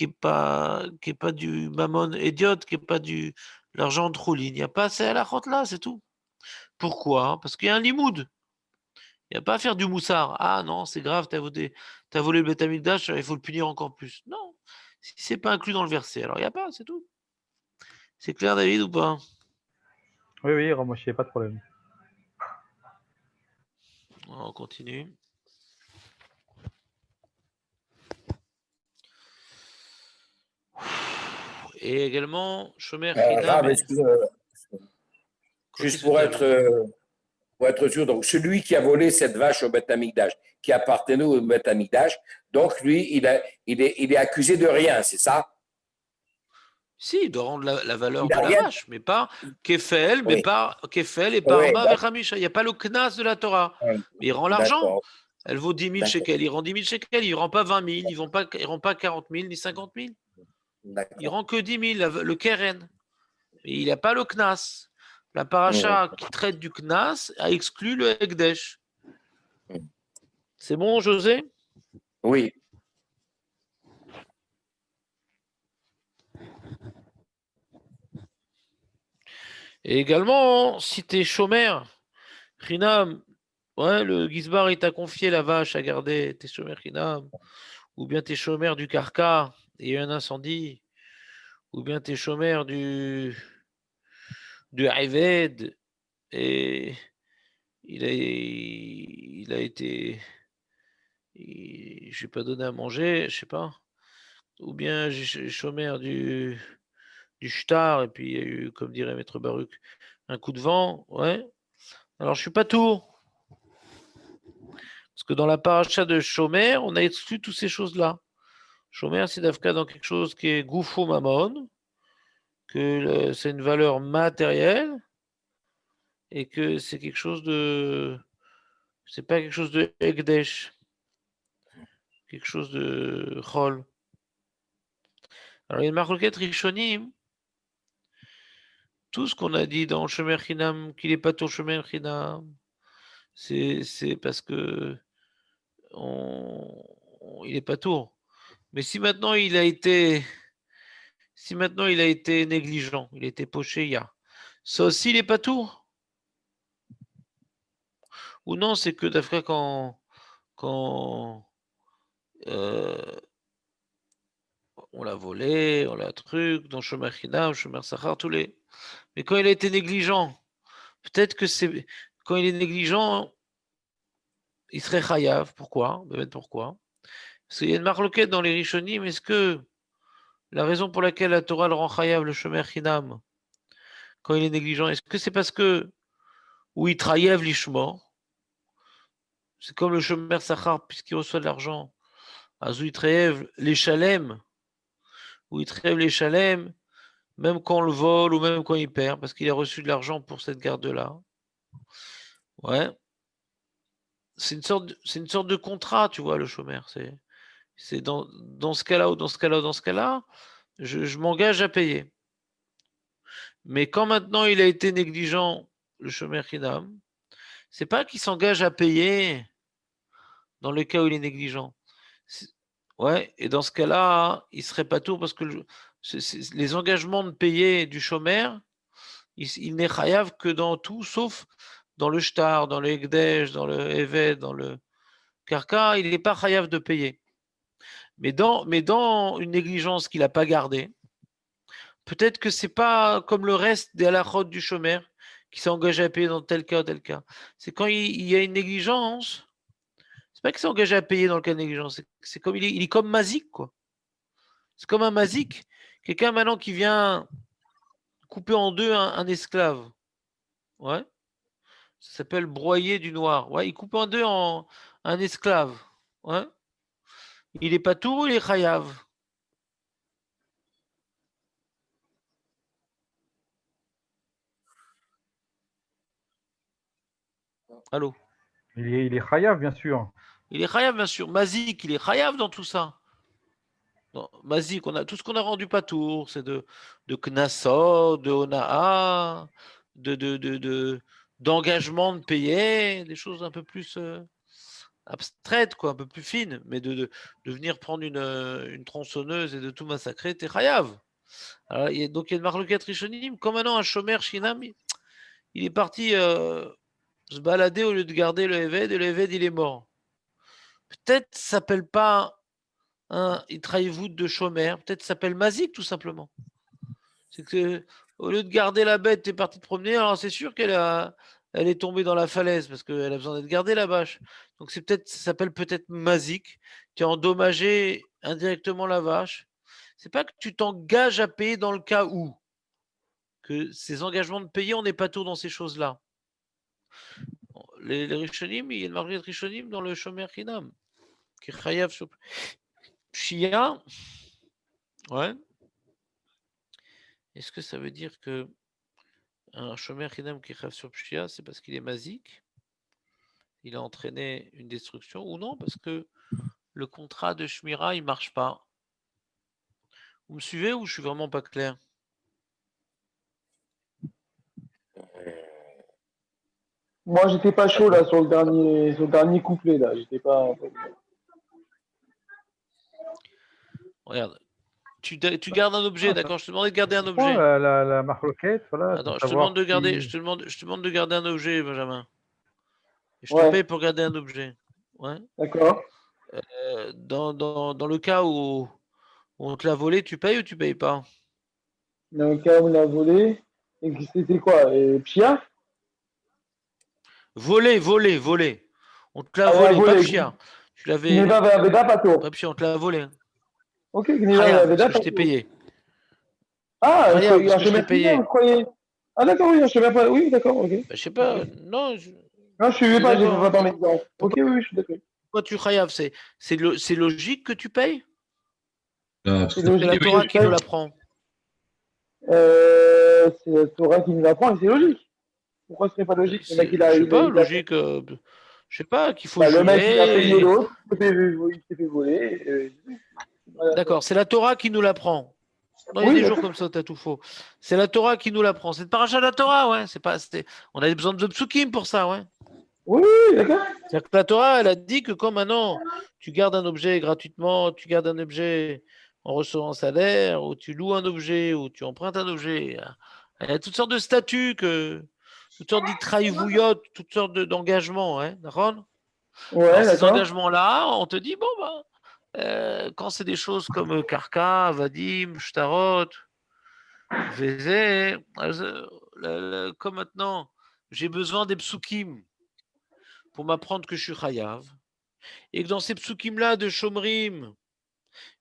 est pas du mammon idiote, qui est pas du l'argent de rouline. Il n'y a pas assez à la route là, c'est tout. Pourquoi? Parce qu'il y a un limoud. Il n'y a pas à faire du moussard. Ah non, c'est grave, t'as volé le bétamigdash, il faut le punir encore plus. Non, si c'est pas inclus dans le verset, alors il n'y a pas, c'est tout. C'est clair, David, ou pas? Oui, oui, moi, je n'ai pas de problème. On continue. Et également, Shomer Rav, Chinam. juste pour être sûr, donc celui qui a volé cette vache au Beth Amikdash, qui appartenait au Beth Amikdash, donc lui, il est accusé de rien, c'est ça? Si, il doit rendre la valeur Il de n'a la rien. vache, mais pas Kefel, mais Oui, pas Kefel et pas oui, Arba Vechamisha. Il n'y a pas le Knas de la Torah. Mais il rend l'argent. d'accord, Elle vaut 10 000 d'accord, shekels. Il rend 10 000 shekels. Il ne rend pas 20 000. Il ne rend pas 40 000 ni 50 000. Il d'accord. rend que 10 000, le Keren. Mais il n'a pas le Knas. La Mm, paracha qui traite du Knas a exclu le Ekdesh. mm. C'est bon, José? Oui, Et également, si tu es chômeur, Rinam, ouais, le Gizbar, il t'a confié la vache à garder, t'es chômeur Rinam, ou bien t'es chômeur du Karka, et il y a eu un incendie, ou bien t'es chômeur du Ayved, et il a été, je n'ai pas donné à manger, je sais pas, ou bien j'ai chômeur du Shtar, et puis il y a eu, comme dirait Maître Baruch, un coup de vent, ouais. Alors je suis pas tour. Parce que dans la paracha de Shomer, on a exclu toutes ces choses-là. Shomer, c'est d'Afka dans quelque chose qui est Goufo Mamon, que c'est une valeur matérielle et que c'est quelque chose de. C'est pas quelque chose de Ekdesh, quelque chose de Chol. Alors, il y a une marquette Rishonim, tout ce qu'on a dit dans Shomer Chinam, qu'il n'est pas tout Shomer Chinam, c'est parce que il n'est pas tour. Mais si maintenant il a été négligent, il a été poché, il y a. Ça aussi, il n'est pas tour. Ou non, c'est que d'après quand on l'a volé, on l'a truc, dans Shomer Chinam, Shomer Sachar, tous les. Mais quand il a été négligent, peut-être que c'est. Quand il est négligent, il serait chayav. Pourquoi? Pourquoi? Parce qu'il y a une marloquette dans les Rishonim. Est-ce que la raison pour laquelle la Torah le rend chayav, le Shomer Chinam, quand il est négligent, est-ce que c'est parce que ou il trayev l'ishmor? C'est comme le Shomer Sachar, puisqu'il reçoit de l'argent. Azou il trayev les chalem, ou il trayev les chalem, même quand on le vole ou même quand il perd, parce qu'il a reçu de l'argent pour cette garde-là. Ouais. C'est une sorte de contrat, tu vois, le chômeur. C'est dans ce cas-là ou dans ce cas-là ou dans ce cas-là, je m'engage à payer. Mais quand maintenant il a été négligent, le chômeur Khinam, c'est pas qu'il s'engage à payer dans le cas où il est négligent. Ouais, et dans ce cas-là, il serait pas tout parce que les engagements de payer du chômeur, il n'est chayav que dans tout, sauf dans le shtar, dans le ekdesh, dans le eved, dans le karka, il n'est pas chayav de payer. Mais dans une négligence qu'il n'a pas gardée, peut-être que c'est pas comme le reste des halachot du chômeur qui s'est engagé à payer dans tel cas ou tel cas. C'est quand il y a une négligence, c'est pas qu'il s'est engagé à payer dans le cas de négligence, c'est comme il est comme Mazik, quoi. C'est comme un Mazik, quelqu'un maintenant qui vient couper en deux un esclave. Ouais. Ça s'appelle broyer du noir. Ouais, il coupe en deux un esclave. Ouais. Il est pas tout, il est chayav. Allô? Il est chayav, bien sûr. Il est chayav, bien sûr. Mazik, il est chayav dans tout ça. Non, Mazik, tout ce qu'on a rendu pas tour, c'est de Knassot, de Onaa, d'engagement de payer, des choses un peu plus abstraites, quoi, un peu plus fines, mais de venir prendre une tronçonneuse et de tout massacrer, t'es chayav. Alors, donc il y a une marloquette rishonim, comme maintenant un chômeur shinam, il est parti se balader au lieu de garder le Eved, et le Eved il est mort. Peut-être ça s'appelle pas un Itraïvout de chômeur, peut-être ça s'appelle Mazik tout simplement. C'est que au lieu de garder la bête, tu es parti te promener, alors c'est sûr qu'elle est tombée dans la falaise parce qu'elle a besoin d'être gardée la vache. Donc ça s'appelle peut-être Mazik. Tu as endommagé indirectement la vache. C'est pas que tu t'engages à payer dans le cas où que ces engagements de payer, on n'est pas tout dans ces choses-là. Les Rishonim, il y a une marguerite Rishonim dans le Shomer Chinam, qui est chayav sur Pshia. Ouais. Est-ce que ça veut dire que un Shomer Chinam qui est chayav sur Pshia, c'est parce qu'il est mazik? Il a entraîné une destruction ou non? Parce que le contrat de Shmira, il marche pas. Vous me suivez ou je suis vraiment pas clair? Moi, j'étais pas chaud là sur le dernier couplet là. J'étais pas. Regarde. Tu gardes un objet, d'accord? Je te demandais de garder un objet. La marloquette, voilà. Attends, je te demande de garder un objet, Benjamin. Et je te paye pour garder un objet. Ouais. D'accord. Dans le cas où on te l'a volé, tu payes ou tu payes pas? Dans le cas où on l'a volé, et c'était quoi? Pia? Volé. On te l'a volé, pas Pia. Tu l'avais. Pas Pia, on te l'a volé. Ok, parce que je t'ai payé. Ah, je t'ai payé. Ah, d'accord, oui, je sais pas. Oui, d'accord, ok. Je sais pas, non. Non, je suivais pas, j'ai pas dans l'exemple. Ok, oui, je suis d'accord. Pourquoi tu chayav? C'est logique que tu payes? C'est la Torah qui nous l'apprend. C'est la Torah qui nous l'apprend et c'est logique. Pourquoi ce serait pas logique? Je sais pas, logique. Je sais pas, qu'il faut jurer. Le mec, il a payé l'autre, il s'est fait voler. D'accord, c'est la Torah qui nous l'apprend. Il y a des jours comme ça, t'as tout faux. C'est la Torah qui nous l'apprend. C'est le paracha de la Torah, ouais. On a besoin de psukim pour ça, ouais. Oui, d'accord. C'est-à-dire que la Torah, elle a dit que quand maintenant tu gardes un objet gratuitement, tu gardes un objet en recevant un salaire, ou tu loues un objet, ou tu empruntes un objet, il y a toutes sortes de statuts, toutes sortes d'itraïvouillottes, toutes sortes d'engagements, hein, d'accord? Ouais, ces engagements-là, on te dit, bon, quand c'est des choses comme Karka, Vadim, Shtarot, Vézé, comme maintenant, j'ai besoin des psukim pour m'apprendre que je suis chayav, et que dans ces psukim-là de Shomrim,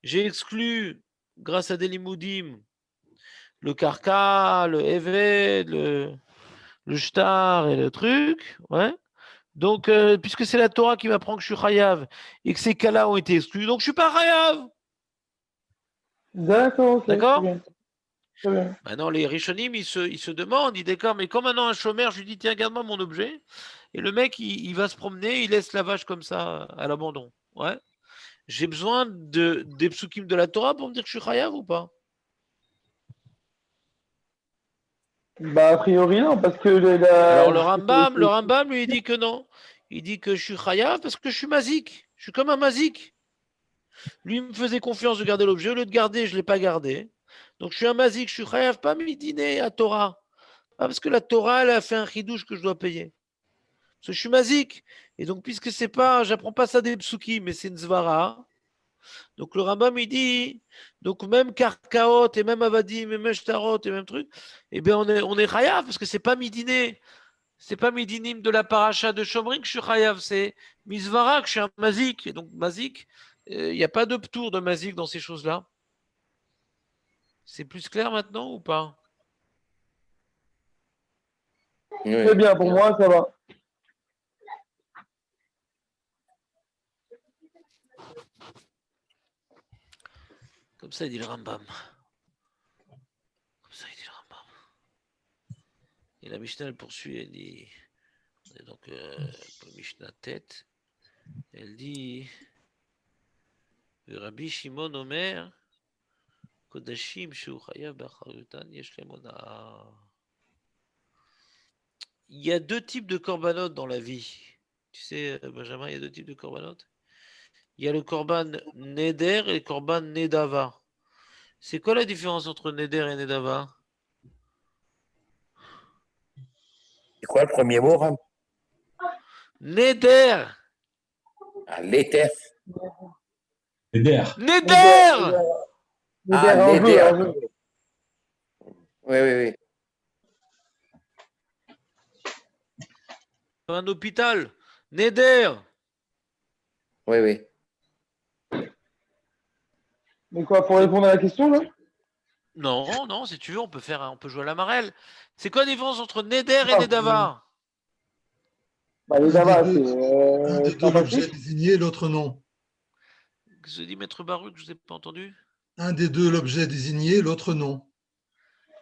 j'ai exclu, grâce à des limoudim, le Karka, le Eved, le Shtar et le truc, ouais. Donc, puisque c'est la Torah qui m'apprend que je suis chayav et que ces cas-là ont été exclus, donc je suis pas chayav. D'accord, ok. D'accord. Très bien. Maintenant, les Rishonim, ils se demandent, ils déclarent, mais comme maintenant un chômeur, je lui dis, tiens, garde-moi mon objet. Et le mec, il va se promener, il laisse la vache comme ça à l'abandon. Ouais. J'ai besoin des psukim de la Torah pour me dire que je suis chayav ou pas? Bah, a priori, non, parce que Alors, le Rambam, lui, il dit que non. Il dit que je suis chayav parce que je suis mazik. Je suis comme un mazik. Lui, il me faisait confiance de garder l'objet. Au lieu de garder, je ne l'ai pas gardé. Donc, je suis un mazik. Je suis chayav, pas midiné à Torah. Pas parce que la Torah, elle a fait un chidouche que je dois payer. Parce que je suis mazik. Et donc, puisque c'est pas, j'apprends pas ça des psuki, mais c'est une zvara. Donc, le Rambam, il dit, donc même Karkaot et même Avadim et même Shtarot et même truc, eh bien, on est chayav parce que c'est pas midiné. C'est pas Midinim de la paracha de Shomri que je suis chayav, c'est Misvara que je suis un mazik. Et donc mazik, il n'y a pas de ptour de mazik dans ces choses-là. C'est plus clair maintenant ou pas? Oui. Très bien, pour moi, ça va. Comme ça, il dit le Rambam. Comme ça, il dit le Rambam. Et la Mishnah, elle poursuit, elle dit... Donc, Mishnah tête, elle dit... Rabbi Shimon Omer, Kodashim Shu Chayav B'Acharyutan Yesh Lem Honah. Il y a deux types de korbanot dans la vie. Tu sais, Benjamin, il y a deux types de korbanot. Il y a le korban neder et le korban nedava. C'est quoi la différence entre neder et nedava? C'est quoi le premier mot, Ram? Neder! Ah, l'éther. Neder. Neder! Ah, un l'éther. vœu, un vœu. Oui, oui, oui. Un hôpital. Neder! Oui, oui. Mais quoi, pour répondre à la question, là? Non, non, si tu veux, on peut jouer à la marelle. C'est quoi la différence entre neder et Ah, nedava? Bah, les Un Dava, des deux, c'est l'objet sympathique. désigné, l'autre non. Je dis Maître Baruch, je vous ai pas entendu. Un des deux, l'objet désigné, l'autre non.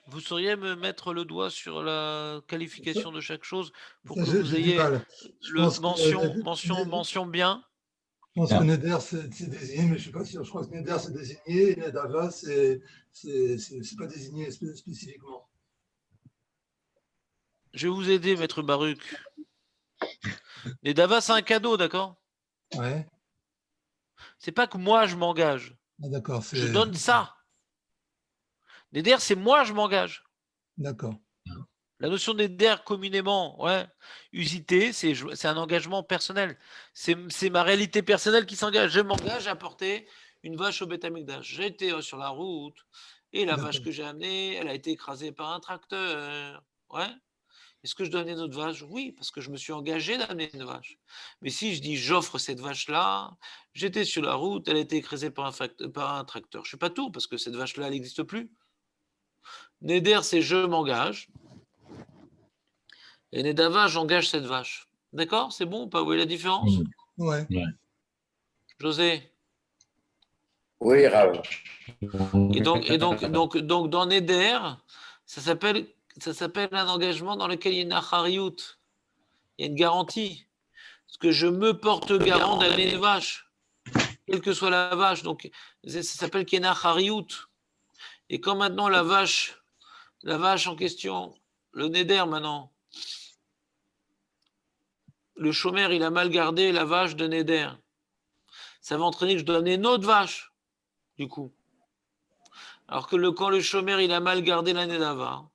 Vous sauriez me mettre le doigt sur la qualification de chaque chose pour Ça, que vous j'ai du ayez mal. Je le pense que mention bien. Je pense que Neder, c'est désigné, mais je ne suis pas sûr. Je crois que Neder, c'est désigné, et Nedava, c'est pas désigné spécifiquement. Je vais vous aider, Maître Baruch. Nedava, c'est un cadeau, d'accord? Ouais, C'est pas que moi, je m'engage. ah, d'accord. Je donne ça. Neder, c'est moi, je m'engage. D'accord. La notion d'éder communément, ouais, usité, c'est un engagement personnel. C'est ma réalité personnelle qui s'engage. Je m'engage à porter une vache au Beth Amikdash. J'ai été sur la route et la vache que j'ai amenée, elle a été écrasée par un tracteur. Ouais. Est-ce que je dois amener une autre vache? Oui, parce que je me suis engagé d'amener une vache. Mais si je dis j'offre cette vache-là, j'étais sur la route, elle a été écrasée par un tracteur. Je ne suis pas tout parce que cette vache-là, elle n'existe plus. Neder, c'est je m'engage. Et Nedava, j'engage cette vache. D'accord? C'est bon ou pas? Vous voyez la différence? Ouais. José? Oui, Rav. Et donc dans Neder, ça s'appelle un engagement dans lequel il y a une achariout. Il y a une garantie. Parce que je me porte garant d'amener une vache. Quelle que soit la vache. Donc, ça s'appelle qu'il y a une achariout. Et quand maintenant la vache en question, le Neder maintenant, le chômeur, il a mal gardé la vache de Neder. Ça va entraîner que je dois amener une autre vache, du coup. Alors que quand le chômeur, il a mal gardé la Nedava,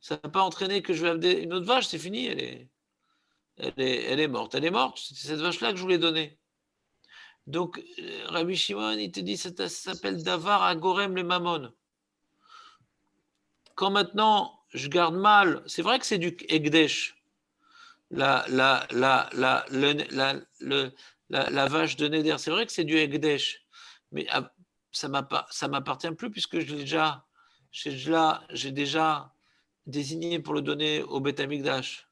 ça n'a pas entraîné que je vais amener une autre vache, c'est fini, elle est morte. Elle est morte, c'est cette vache-là que je voulais donner. Donc, Rabbi Shimon, il te dit, ça s'appelle Davar Agorem le Mammon. Quand maintenant, je garde mal, c'est vrai que c'est du Ekdesh, la vache de Neder, c'est vrai que c'est du Ekdesh, mais ça m'appartient plus puisque j'ai déjà désigné pour le donner au Beth Amikdash.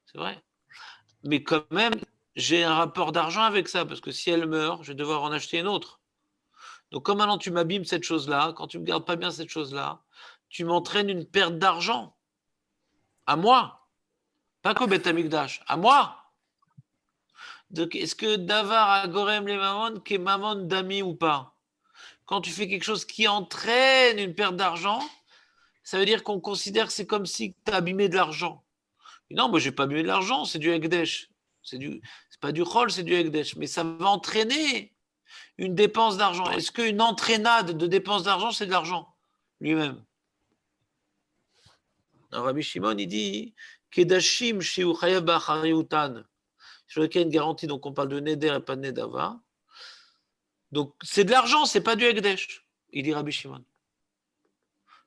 C'est vrai. Mais quand même, j'ai un rapport d'argent avec ça parce que si elle meurt, je vais devoir en acheter une autre. Donc, comme maintenant tu m'abîmes cette chose-là, quand tu ne me gardes pas bien cette chose-là, tu m'entraînes une perte d'argent. À moi. Pas qu'au Beth Amikdash. À moi. Donc, est-ce que Davar a Gorem les Mamon, qu'est Mamon d'ami ou pas? Quand tu fais quelque chose qui entraîne une perte d'argent, ça veut dire qu'on considère que c'est comme si tu as abîmé de l'argent. Non, moi, je n'ai pas abîmé de l'argent, c'est du Ekdesh. C'est pas du Chol, c'est du Ekdesh. Mais ça va entraîner une dépense d'argent. Est-ce qu'une entraînade de dépense d'argent, c'est de l'argent lui-même? Rabbi Shimon, il dit Kedashim Shiu Chayav B'Achariutan. Sur lequel il y a une garantie, donc on parle de Neder et pas de Nedava. Donc c'est de l'argent, c'est pas du Ekdesh, il dit Rabbi Shimon.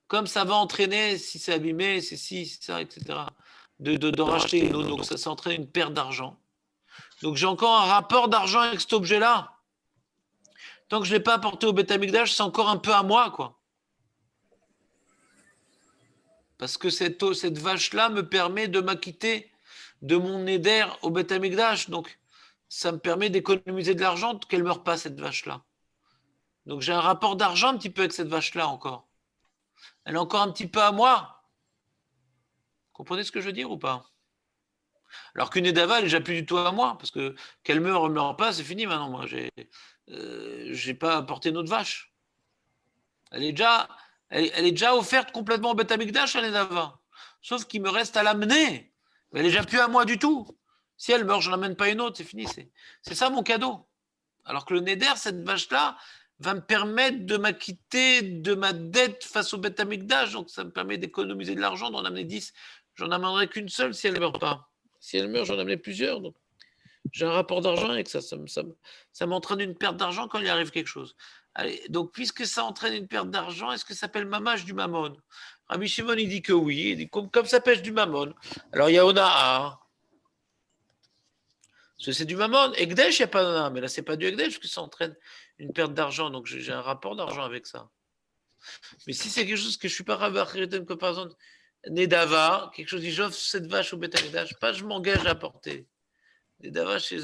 Comme ça va entraîner, si c'est abîmé, c'est si, c'est ça, etc. de racheter une autre. Donc ça s'entraîne une perte d'argent. Donc j'ai encore un rapport d'argent avec cet objet-là. Tant que je ne l'ai pas apporté au Beth Amikdash, c'est encore un peu à moi, quoi. Parce que cette vache-là me permet de m'acquitter de mon éder au Beth Amikdash. Donc ça me permet d'économiser de l'argent qu'elle ne meure pas, cette vache-là. Donc j'ai un rapport d'argent un petit peu avec cette vache-là encore. Elle est encore un petit peu à moi. Vous comprenez ce que je veux dire ou pas? Alors qu'une Edava, elle n'est déjà plus du tout à moi. Parce que qu'elle meure ou ne meure pas, c'est fini maintenant. Moi, j'ai pas apporté notre vache. Elle est déjà offerte complètement au Beth Amikdash, la Edava. Sauf qu'il me reste à l'amener. Mais elle n'est déjà plus à moi du tout. Si elle meurt, je n'en amène pas une autre, c'est fini. C'est ça mon cadeau. Alors que le Neder, cette vache-là, va me permettre de m'acquitter de ma dette face au Beth Amikdash. Donc ça me permet d'économiser de l'argent, d'en amener 10. J'en amènerai qu'une seule si elle ne meurt pas. Si elle meurt, j'en amènerai plusieurs. Donc j'ai un rapport d'argent avec ça. Ça m'entraîne une perte d'argent quand il arrive quelque chose. Allez, donc puisque ça entraîne une perte d'argent, est-ce que ça s'appelle mamage du mammon? Rabbi Shimon, il dit que oui. Il dit, comme ça pêche du mammon. Alors il y a Ona'a. Parce que c'est du mammon. Ekdesh, il n'y a pas d'Ona'a. Mais là, ce n'est pas du Ekdesh, parce que ça entraîne une perte d'argent. Donc j'ai un rapport d'argent avec ça. Mais si c'est quelque chose que je ne suis pas rabbin, que par exemple, Nedava, quelque chose dit j'offre cette vache au Beth Amikdash, pas je m'engage à porter. Nedava, c'est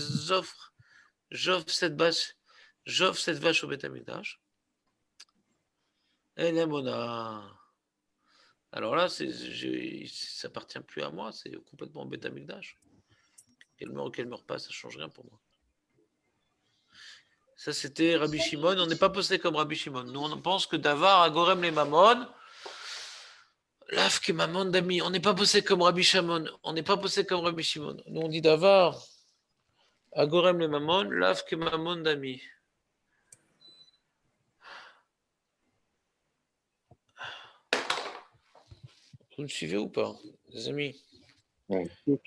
j'offre cette vache au Beth Amikdash. Et Lemona. Alors là, ça appartient plus à moi, c'est complètement au Beth Amikdash. Qu'elle meurt ou qu'elle ne meurt pas, ça ne change rien pour moi. Ça, c'était Rabbi Shimon. On n'est pas posé comme Rabbi Shimon. Nous, on pense que Davar, Agorem, les Mammon, Laf, que Mammon d'ami. On n'est pas posé comme Rabbi Shimon. On n'est pas posé comme Rabbi Shimon. Nous, on dit Davar, Agorem, les Mammon, Laf, que Mammon d'ami. Vous me suivez ou pas, les amis? Je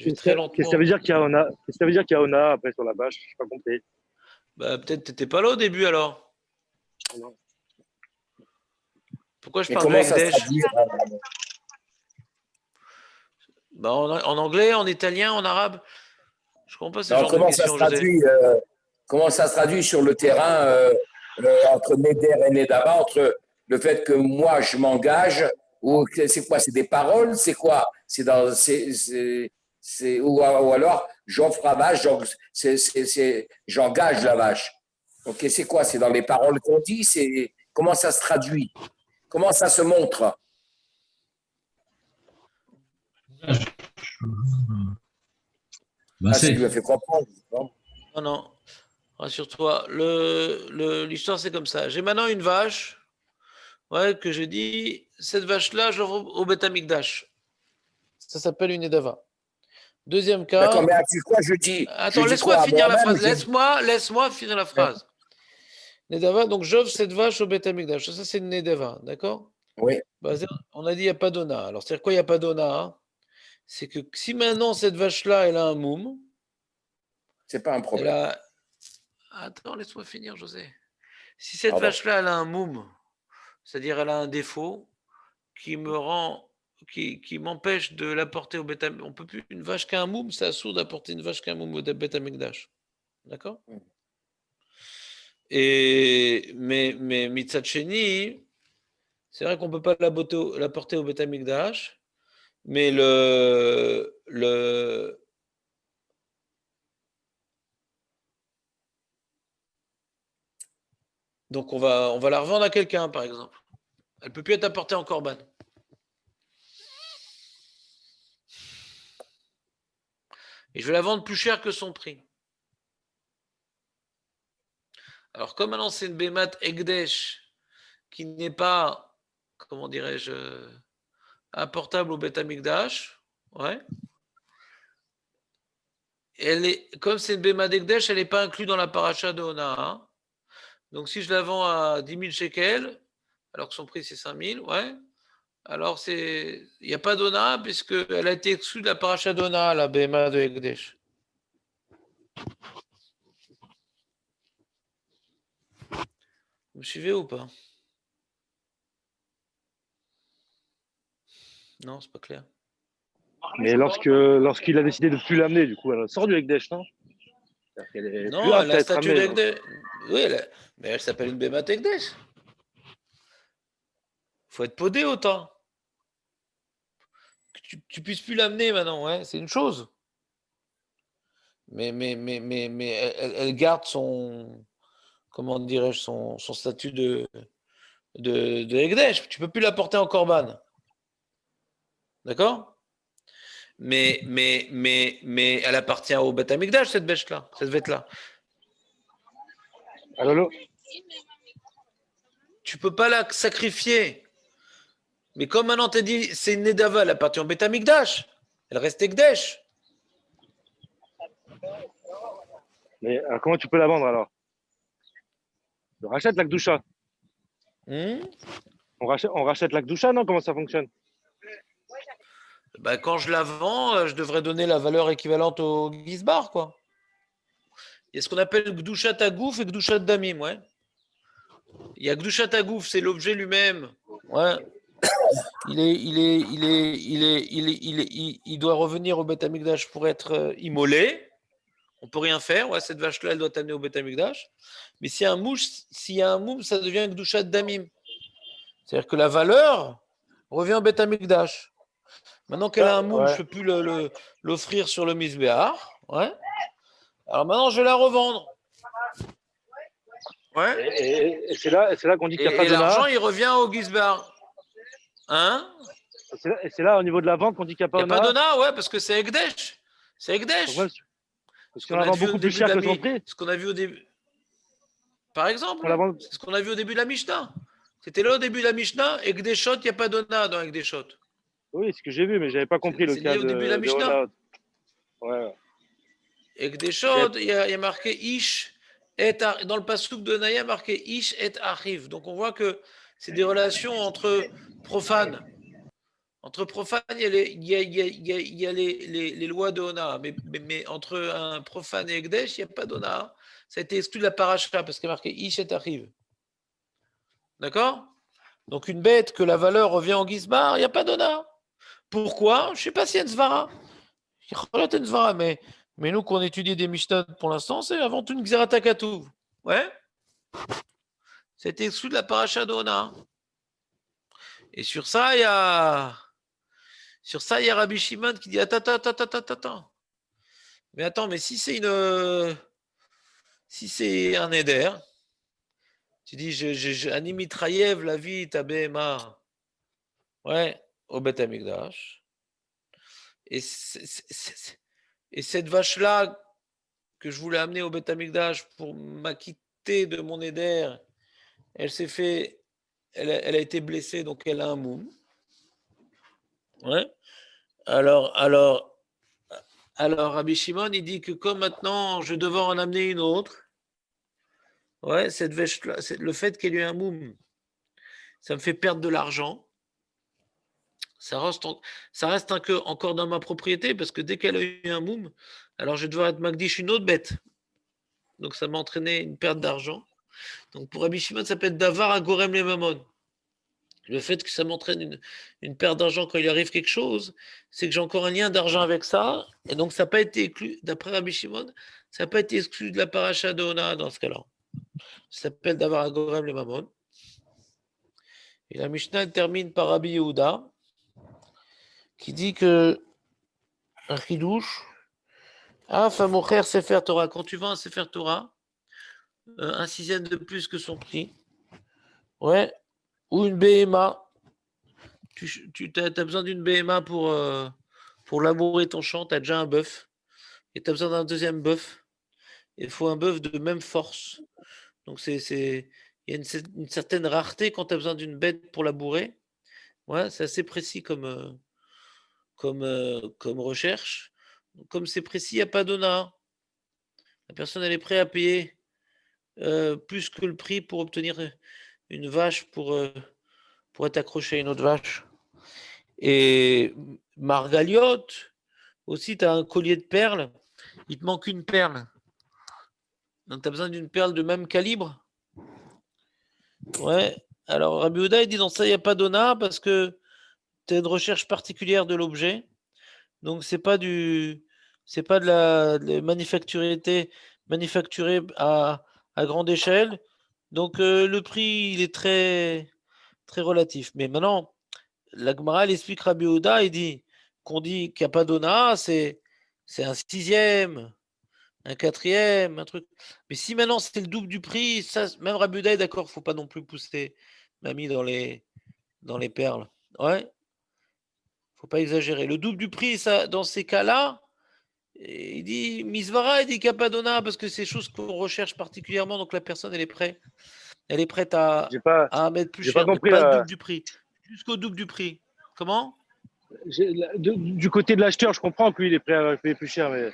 vais très lentement. Qu'est-ce que ça veut dire qu'il y a Ona après sur la vache? Je n'ai pas compris. Bah, peut-être tu n'étais pas là au début alors. Non. Pourquoi je Mais parle de comment ça se Ekdesh? traduit? Bah, en anglais, en italien, en arabe. Je comprends pas ce Non, genre de questions, José. comment ça se traduit sur le terrain entre Neder et Nedava, entre le fait que moi je m'engage, ou c'est quoi? C'est des paroles? C'est quoi? Ou alors j'offre la vache, j'engage la vache. Ok, c'est quoi? C'est dans les paroles qu'on dit? Comment ça se traduit? Comment ça se montre? C'est ce qui me fait comprendre. Non, non. Rassure-toi. L'histoire, c'est comme ça. J'ai maintenant une vache, que j'ai dit, cette vache-là, j'offre au Beth Amikdash. Ça s'appelle une Edava. Deuxième cas. D'accord, mais c'est quoi je dis? Attends, laisse-moi finir la phrase. Laisse-moi finir la phrase. Nedava, donc j'offre cette vache au Beth Amikdash. Ça, c'est une Nedava, d'accord? Oui. On a dit il n'y a pas d'Ona. Alors, c'est-à-dire quoi, il n'y a pas d'Ona? C'est que si maintenant cette vache-là, elle a un moum. C'est pas un problème. Attends, laisse-moi finir, José. Si cette vache-là, elle a un moum, c'est-à-dire elle a un défaut qui m'empêche de l'apporter au Beth Amikdash. On peut plus, une vache qui a un moum, c'est assourd d'apporter une vache qui a un moum au Beth Amikdash. D'accord? Mais Mitzat-Sheni, c'est vrai qu'on ne peut pas l'apporter au Beth Amikdash, mais donc on va la revendre à quelqu'un, par exemple. Elle ne peut plus être apportée en korban. Et je vais la vendre plus cher que son prix. Alors, comme maintenant c'est une Bémat Egdesh qui n'est pas, comment dirais-je, apportable au Beth Amikdash, comme c'est une Bémat Egdesh, elle n'est pas inclue dans la paracha de Ona. Donc, si je la vends à 10 000 shekels, alors que son prix c'est 5 000, alors il n'y a pas d'Ona puisqu'elle a été exclue de la paracha d'Ona, la Bémat de Egdesh. Vous me suivez ou pas? Non, c'est pas clair. Mais lorsqu'il a décidé de ne plus l'amener, du coup, elle sort du Ekdesh, non? C'est-à-dire qu'elle est plus Non, apte elle à a être statut amenée. Donc. d'Ekdesh. Oui, mais elle s'appelle une Bémat Ekdesh. Il faut être podé autant. Que tu puisses plus l'amener maintenant, ouais, c'est une chose. Mais elle garde son, comment dirais-je, son statut de Ekdesh. Tu peux plus la porter en korban. D'accord? Mais elle appartient au Beth Amikdash, cette bête-là. Alors, Tu peux pas la sacrifier. Mais comme maintenant t'as dit, c'est une Nedava, elle appartient au Beth Amikdash. Elle reste Ekdesh. mais comment tu peux la vendre alors? On rachète la Kdusha. On rachète la Kdusha, non? Comment ça fonctionne? Bah, quand je la vends, je devrais donner la valeur équivalente au Gizbar, quoi. Il y a ce qu'on appelle Gdushat Agouf et Gdushat Damim, ouais. Il y a Gdushat Agouf, c'est l'objet lui-même. Ouais. Il doit revenir au Beth Amikdash pour être immolé. On peut rien faire. Ouais, cette vache-là, elle doit t'amener au Beth Amikdash. Mais s'il y a un moum, ça devient Gdushat Damim. C'est-à-dire que la valeur revient au Beth Amikdash. Maintenant qu'elle a un moum, je ne peux plus l'offrir sur le Mizbeach. Ouais. Alors maintenant, je vais la revendre. Ouais. Et c'est là qu'on dit qu'il n'y a pas de l'argent, il revient au Gizbar. Hein? Et c'est là, au niveau de la vente, qu'on dit qu'il n'y a pas de Dona, ouais, parce que c'est Ekdesh. C'est Ekdesh. Parce qu'on la vend beaucoup plus cher que son prix. Ce qu'on a vu au début. Par exemple, c'est ce qu'on a vu au début de la Mishnah. C'était là au début de la Mishnah. Ekdeshot, il n'y a pas Dona dans Ekdeshot. Oui, c'est ce que j'ai vu, mais je n'avais pas compris le cas au début de la Mishnah. Ouais. Ekdeshot, il y a marqué Ish. Dans le passouk de Naya, marqué Ish et Achiv. Donc on voit que c'est des relations entre profanes. Entre profanes, il y a les lois de Ona. Mais entre un profane et Ekdesh, il n'y a pas d'Ona. Ça a été exclu de la paracha parce qu'il y a marqué Ish et Achiv. D'accord? Donc une bête que la valeur revient en Gizbar, il n'y a pas d'Ona. Pourquoi? Je ne sais pas s'il y a une Svara. Mais nous, qu'on étudie des Mishnah pour l'instant, c'est avant tout une Xerata Katuv. Ouais. C'était exclu de la paracha d'Ona. Et sur ça, il y a Rabbi Shimon qui dit attends. Mais attends, mais si c'est un éder, tu dis je Animitrayev la vie tabema. Ouais, au Beth Amikdash. Et cette vache-là que je voulais amener au Beth Amikdash pour m'acquitter de mon éder, elle a été blessée, donc elle a un moum. Ouais. Alors, Rabbi Shimon, il dit que comme maintenant, je devais en amener une autre, ouais, cette vache-là, le fait qu'elle ait un moum, ça me fait perdre de l'argent. Ça reste encore dans ma propriété, parce que dès qu'elle a eu un moum, alors je vais devoir être Magdish une autre bête. Donc ça m'a entraîné une perte d'argent. Donc pour Rabbi Shimon, ça peut être Davar à Gorem les Mamon. Le fait que ça m'entraîne une perte d'argent quand il arrive quelque chose, c'est que j'ai encore un lien d'argent avec ça. Et donc ça n'a pas été exclu, d'après Rabbi Shimon, ça n'a pas été exclu de la paracha de Ona dans ce cas-là. Ça s'appelle Davar à Gorem les Mamon. Et la Mishnah termine par Rabbi Yehuda, qui dit que un chidouche, Famocher Sefer Torah, quand tu vends un Sefer Torah, un sixième de plus que son prix, ouais, ou une BMA, tu as besoin d'une BMA pour labourer ton champ, tu as déjà un bœuf, et tu as besoin d'un deuxième bœuf, il faut un bœuf de même force. Donc il y a une certaine rareté quand tu as besoin d'une bête pour labourer. Ouais, c'est assez précis comme recherche. Comme c'est précis, il n'y a pas d'ona. La personne, elle est prête à payer plus que le prix pour obtenir une vache pour être accrochée à une autre vache. Et Margaliote, aussi, tu as un collier de perles, il te manque une perle. Donc, tu as besoin d'une perle de même calibre. Ouais. Alors, Rabbi Yehuda, il dit dans ça, il n'y a pas d'ona parce que tu as une recherche particulière de l'objet. Donc c'est pas de la manufacturé à grande échelle. Donc le prix, il est très, très relatif. Mais maintenant, la Gemara, elle explique Rabbi Yehuda, il dit qu'on dit qu'il n'y a pas d'ona, c'est un sixième, un quatrième, un truc. Mais si maintenant c'est le double du prix, ça, même Rabbi Yehuda est d'accord, faut pas non plus pousser mamie dans les perles. Ouais, faut pas exagérer. Le double du prix, ça, dans ces cas-là, il dit Misvara, il dit qu'il n'y a pas d'ona parce que c'est des choses qu'on recherche particulièrement, donc la personne elle est prête J'ai pas, à mettre plus j'ai pas cher, mais compris pas le double du prix, jusqu'au double du prix. Comment? du côté de l'acheteur, je comprends que lui, il est prêt à payer plus cher, mais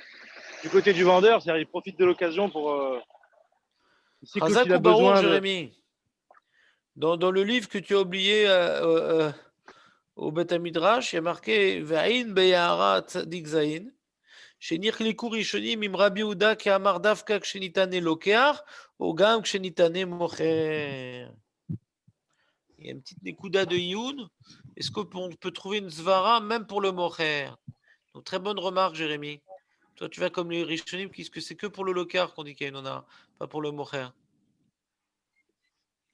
du côté du vendeur, c'est-à-dire, il profite de l'occasion pour. Il sait que l'autre, il Razak a ou Barour, besoin de. Jérémy? Dans le livre que tu as oublié au Beth Midrash, il y a marqué Va'in beyahara tzadik zayin. שנכלקו ראשונים עם רבי יהודה כאמר דווקא כשניתנה לוקח, או גם כשניתנה מוכר. Il y a une petite nekuda de Youn. Est-ce qu'on peut trouver une zvara même pour le mocher? Donc très bonne remarque, Jérémy. Toi, tu vas comme les rishonim qui disent que c'est que pour le lokar qu'on dit qu'il y a une ona, pas pour le mocher.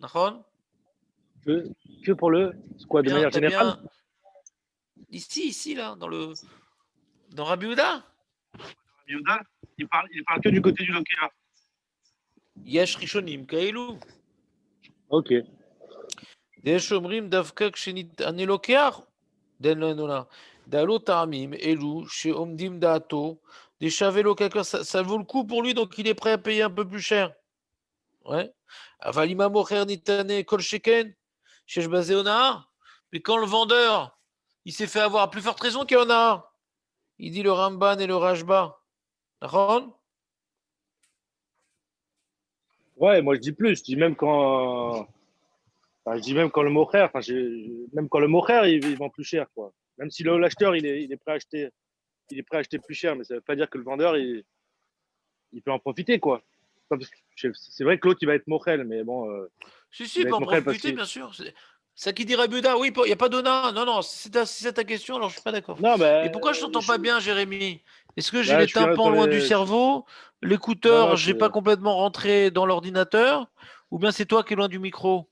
D'accord? Que pour le. Quoi, de Bien, manière t'as générale? bien. Ici, là, dans Rabbi Yehuda. Yoda, il parle que du côté du local. Yesh rishonim kaelu. Ok. יש אומרים דווקא כשאני לוקח, דן לו אמונה. דעלו טעמים אלו שעומדים דעתו, דשווה לו quelqu'un, ça vaut le coup pour lui, donc il est prêt à payer un peu plus cher. Ouais. אבל אם המוכר ניתנה כל שכן, שיש בזה הונאה, mais quand le vendeur, il s'est fait avoir à plus forte raison qu'il y en a, il dit le Ramban et le Rajba. D'accord? Ouais, moi je dis plus. Je dis même quand. Enfin, je dis même quand le mocher, enfin, même quand le mocher, il vend plus cher, quoi. Même si l'acheteur, il est prêt à acheter, il est prêt à acheter plus cher, mais ça veut pas dire que le vendeur, il peut en profiter, quoi. C'est vrai que l'autre, il va être mochel, mais bon, Si, il il va peut être en mochel parce profiter, que. bien sûr. Ça qui dirait Buda, oui, il n'y a pas d'ona. Non, non, si c'est ta question, alors je suis pas d'accord. Non, Et mais pourquoi je t'entends pas bien, Jérémy? Est-ce que j'ai là, les je suis tympans entre loin du les. cerveau? Non, non, L'écouteur, je j'ai suis. pas complètement rentré dans l'ordinateur? Ou bien c'est toi qui es loin du micro?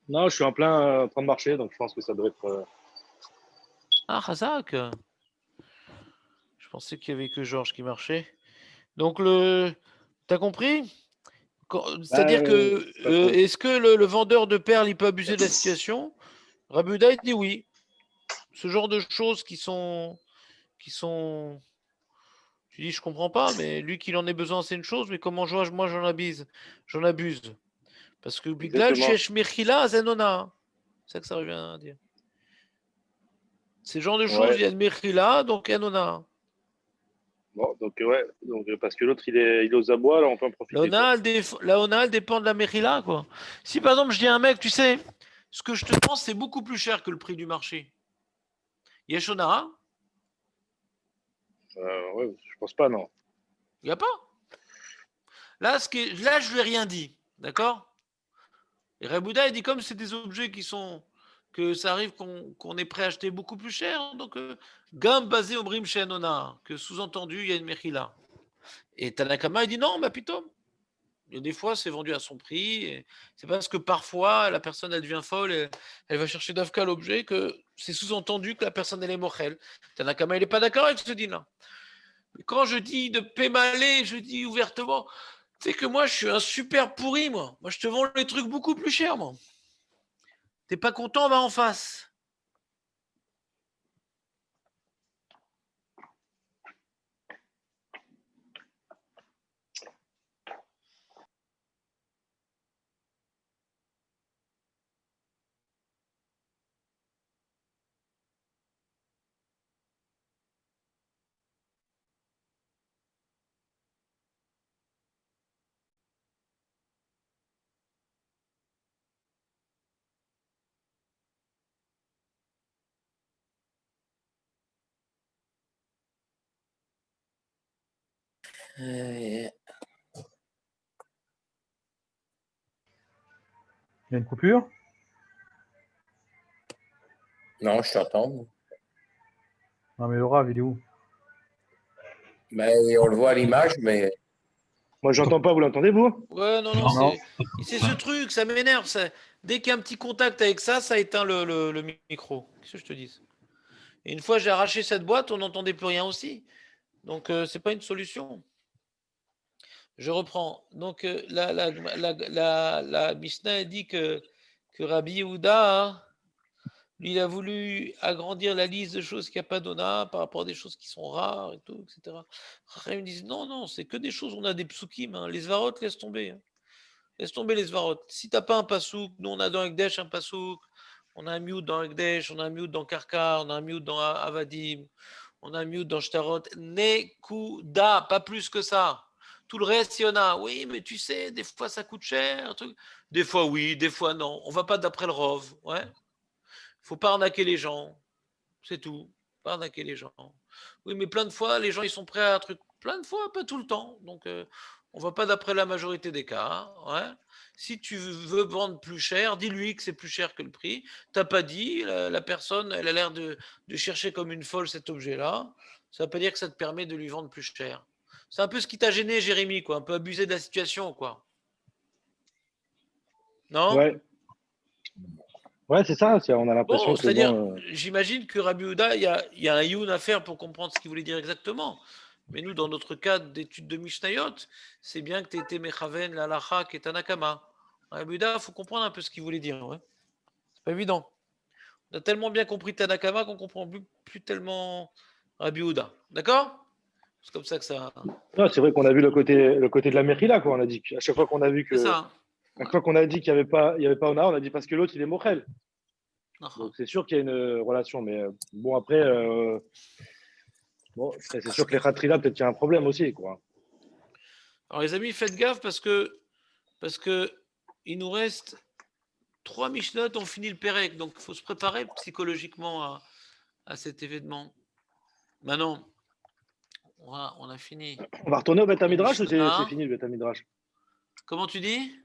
Non, je suis en plein train de marcher, donc je pense que ça doit être. Ah, Razak. Je pensais qu'il y avait que Georges qui marchait. Donc le. T'as compris? C'est-à-dire que Pas trop. est-ce que le vendeur de perles il peut abuser de la situation? Rabuda il dit oui. Ce genre de choses qui sont. Tu dis je comprends pas, mais lui qu'il en ait besoin c'est une chose, mais comment moi j'en abuse. Parce que Biglal Exactement. Shesh Mechila Zenona. C'est ça que ça revient à dire. C'est le genre de choses, Ouais. il y a une Mechila, donc Enona. Bon, donc ouais, donc parce que l'autre il est aux abois, là on peut en profiter quoi. La Ona, elle dépend de la Mechila, quoi. Si par exemple je dis à un mec, tu sais, ce que je te pense c'est beaucoup plus cher que le prix du marché. Yeshona, Ouais, je pense pas non. il n'y a pas. Là, je lui ai rien dit, d'accord? Et Rebouda, il dit comme c'est des objets que ça arrive qu'on est prêt à acheter beaucoup plus cher, donc gamme basé au Brim Shenona, que sous-entendu, il y a une Mechila. Et Tanakama, il dit non, mais putain, il y a des fois, c'est vendu à son prix. Et c'est parce que parfois, la personne, elle devient folle, et elle va chercher d'Afka l'objet, que c'est sous-entendu que la personne, elle est mochelle. Tanakama, il n'est pas d'accord avec ce dit-là. Quand je dis de pémaler, je dis ouvertement, tu sais que moi, je suis un super pourri, moi. Moi, je te vends les trucs beaucoup plus chers, moi. T'es pas content, va en face. Il y a une coupure? Non, je t'entends. Non, mais Laura, il est où? Mais on le voit à l'image, mais Moi, j'entends pas, vous l'entendez, vous? Ouais, non, Non. c'est ce truc, ça m'énerve. Dès qu'il y a un petit contact avec ça, ça éteint le micro. Qu'est-ce que je te dis? Et une fois j'ai arraché cette boîte, on n'entendait plus rien aussi. Donc, c'est pas une solution. Je reprends. Donc, la Mishnah dit que Rabbi Yehuda, hein, lui, il a voulu agrandir la liste de choses qu'il n'y a pas d'ona par rapport à des choses qui sont rares et tout, etc. Ils me disent non, non, c'est que des choses, on a des psukim, hein. Les svarot, laisse tomber. Hein. Laisse tomber les svarot. Si t'as pas un pasouk, nous on a dans Ekdesh un pasouk, on a un mute dans Ekdesh, on a un mute dans Karkar, on a un mute dans Avadim, on a un mute dans Shtarot. Nekuda, pas plus que ça. Tout le reste, il y en a. Oui, mais tu sais, des fois ça coûte cher. Truc. Des fois oui, des fois non. On va pas d'après le rov. Ouais. Faut pas arnaquer les gens. C'est tout. Pas arnaquer les gens. Oui, mais plein de fois, les gens ils sont prêts à un truc. Plein de fois, pas tout le temps. Donc, on va pas d'après la majorité des cas. Ouais. Si tu veux vendre plus cher, dis-lui que c'est plus cher que le prix. T'as pas dit, la personne, elle a l'air de chercher comme une folle cet objet-là. Ça veut pas dire que ça te permet de lui vendre plus cher. C'est un peu ce qui t'a gêné, Jérémy, quoi. Un peu abusé de la situation, quoi. Non? Ouais. Ouais, c'est ça. On a l'impression Bon, que c'est-à-dire, bon, j'imagine que Rabbi Houda, il y a un youn à faire pour comprendre ce qu'il voulait dire exactement. Mais nous, dans notre cadre d'étude de Mishnayot, c'est bien que tu étais Mechaven, la Lacha, qui est Tanakama. Rabbi Houda, il faut comprendre un peu ce qu'il voulait dire. Ouais. C'est pas évident. On a tellement bien compris Tanakama qu'on comprend plus tellement Rabbi Houda. D'accord? C'est comme ça que ça. non, c'est vrai qu'on a vu le côté de la Mechila, quoi. On a dit qu'à chaque fois qu'on a vu C'est que, ça. chaque fois qu'on a dit qu'il n'y avait pas Ona, on a dit parce que l'autre il est Mochel. Ah. Donc c'est sûr qu'il y a une relation, mais bon après, bon, c'est sûr que les Khatrila, peut-être qu'il y a un problème aussi, quoi. Alors les amis, faites gaffe parce que il nous reste 3 Mishnot, on finit le Pérec, donc il faut se préparer psychologiquement à cet événement. Maintenant, on a fini. On va retourner au Beth La Midrash ou c'est Mishnah. fini le Beth Midrash? Comment tu dis?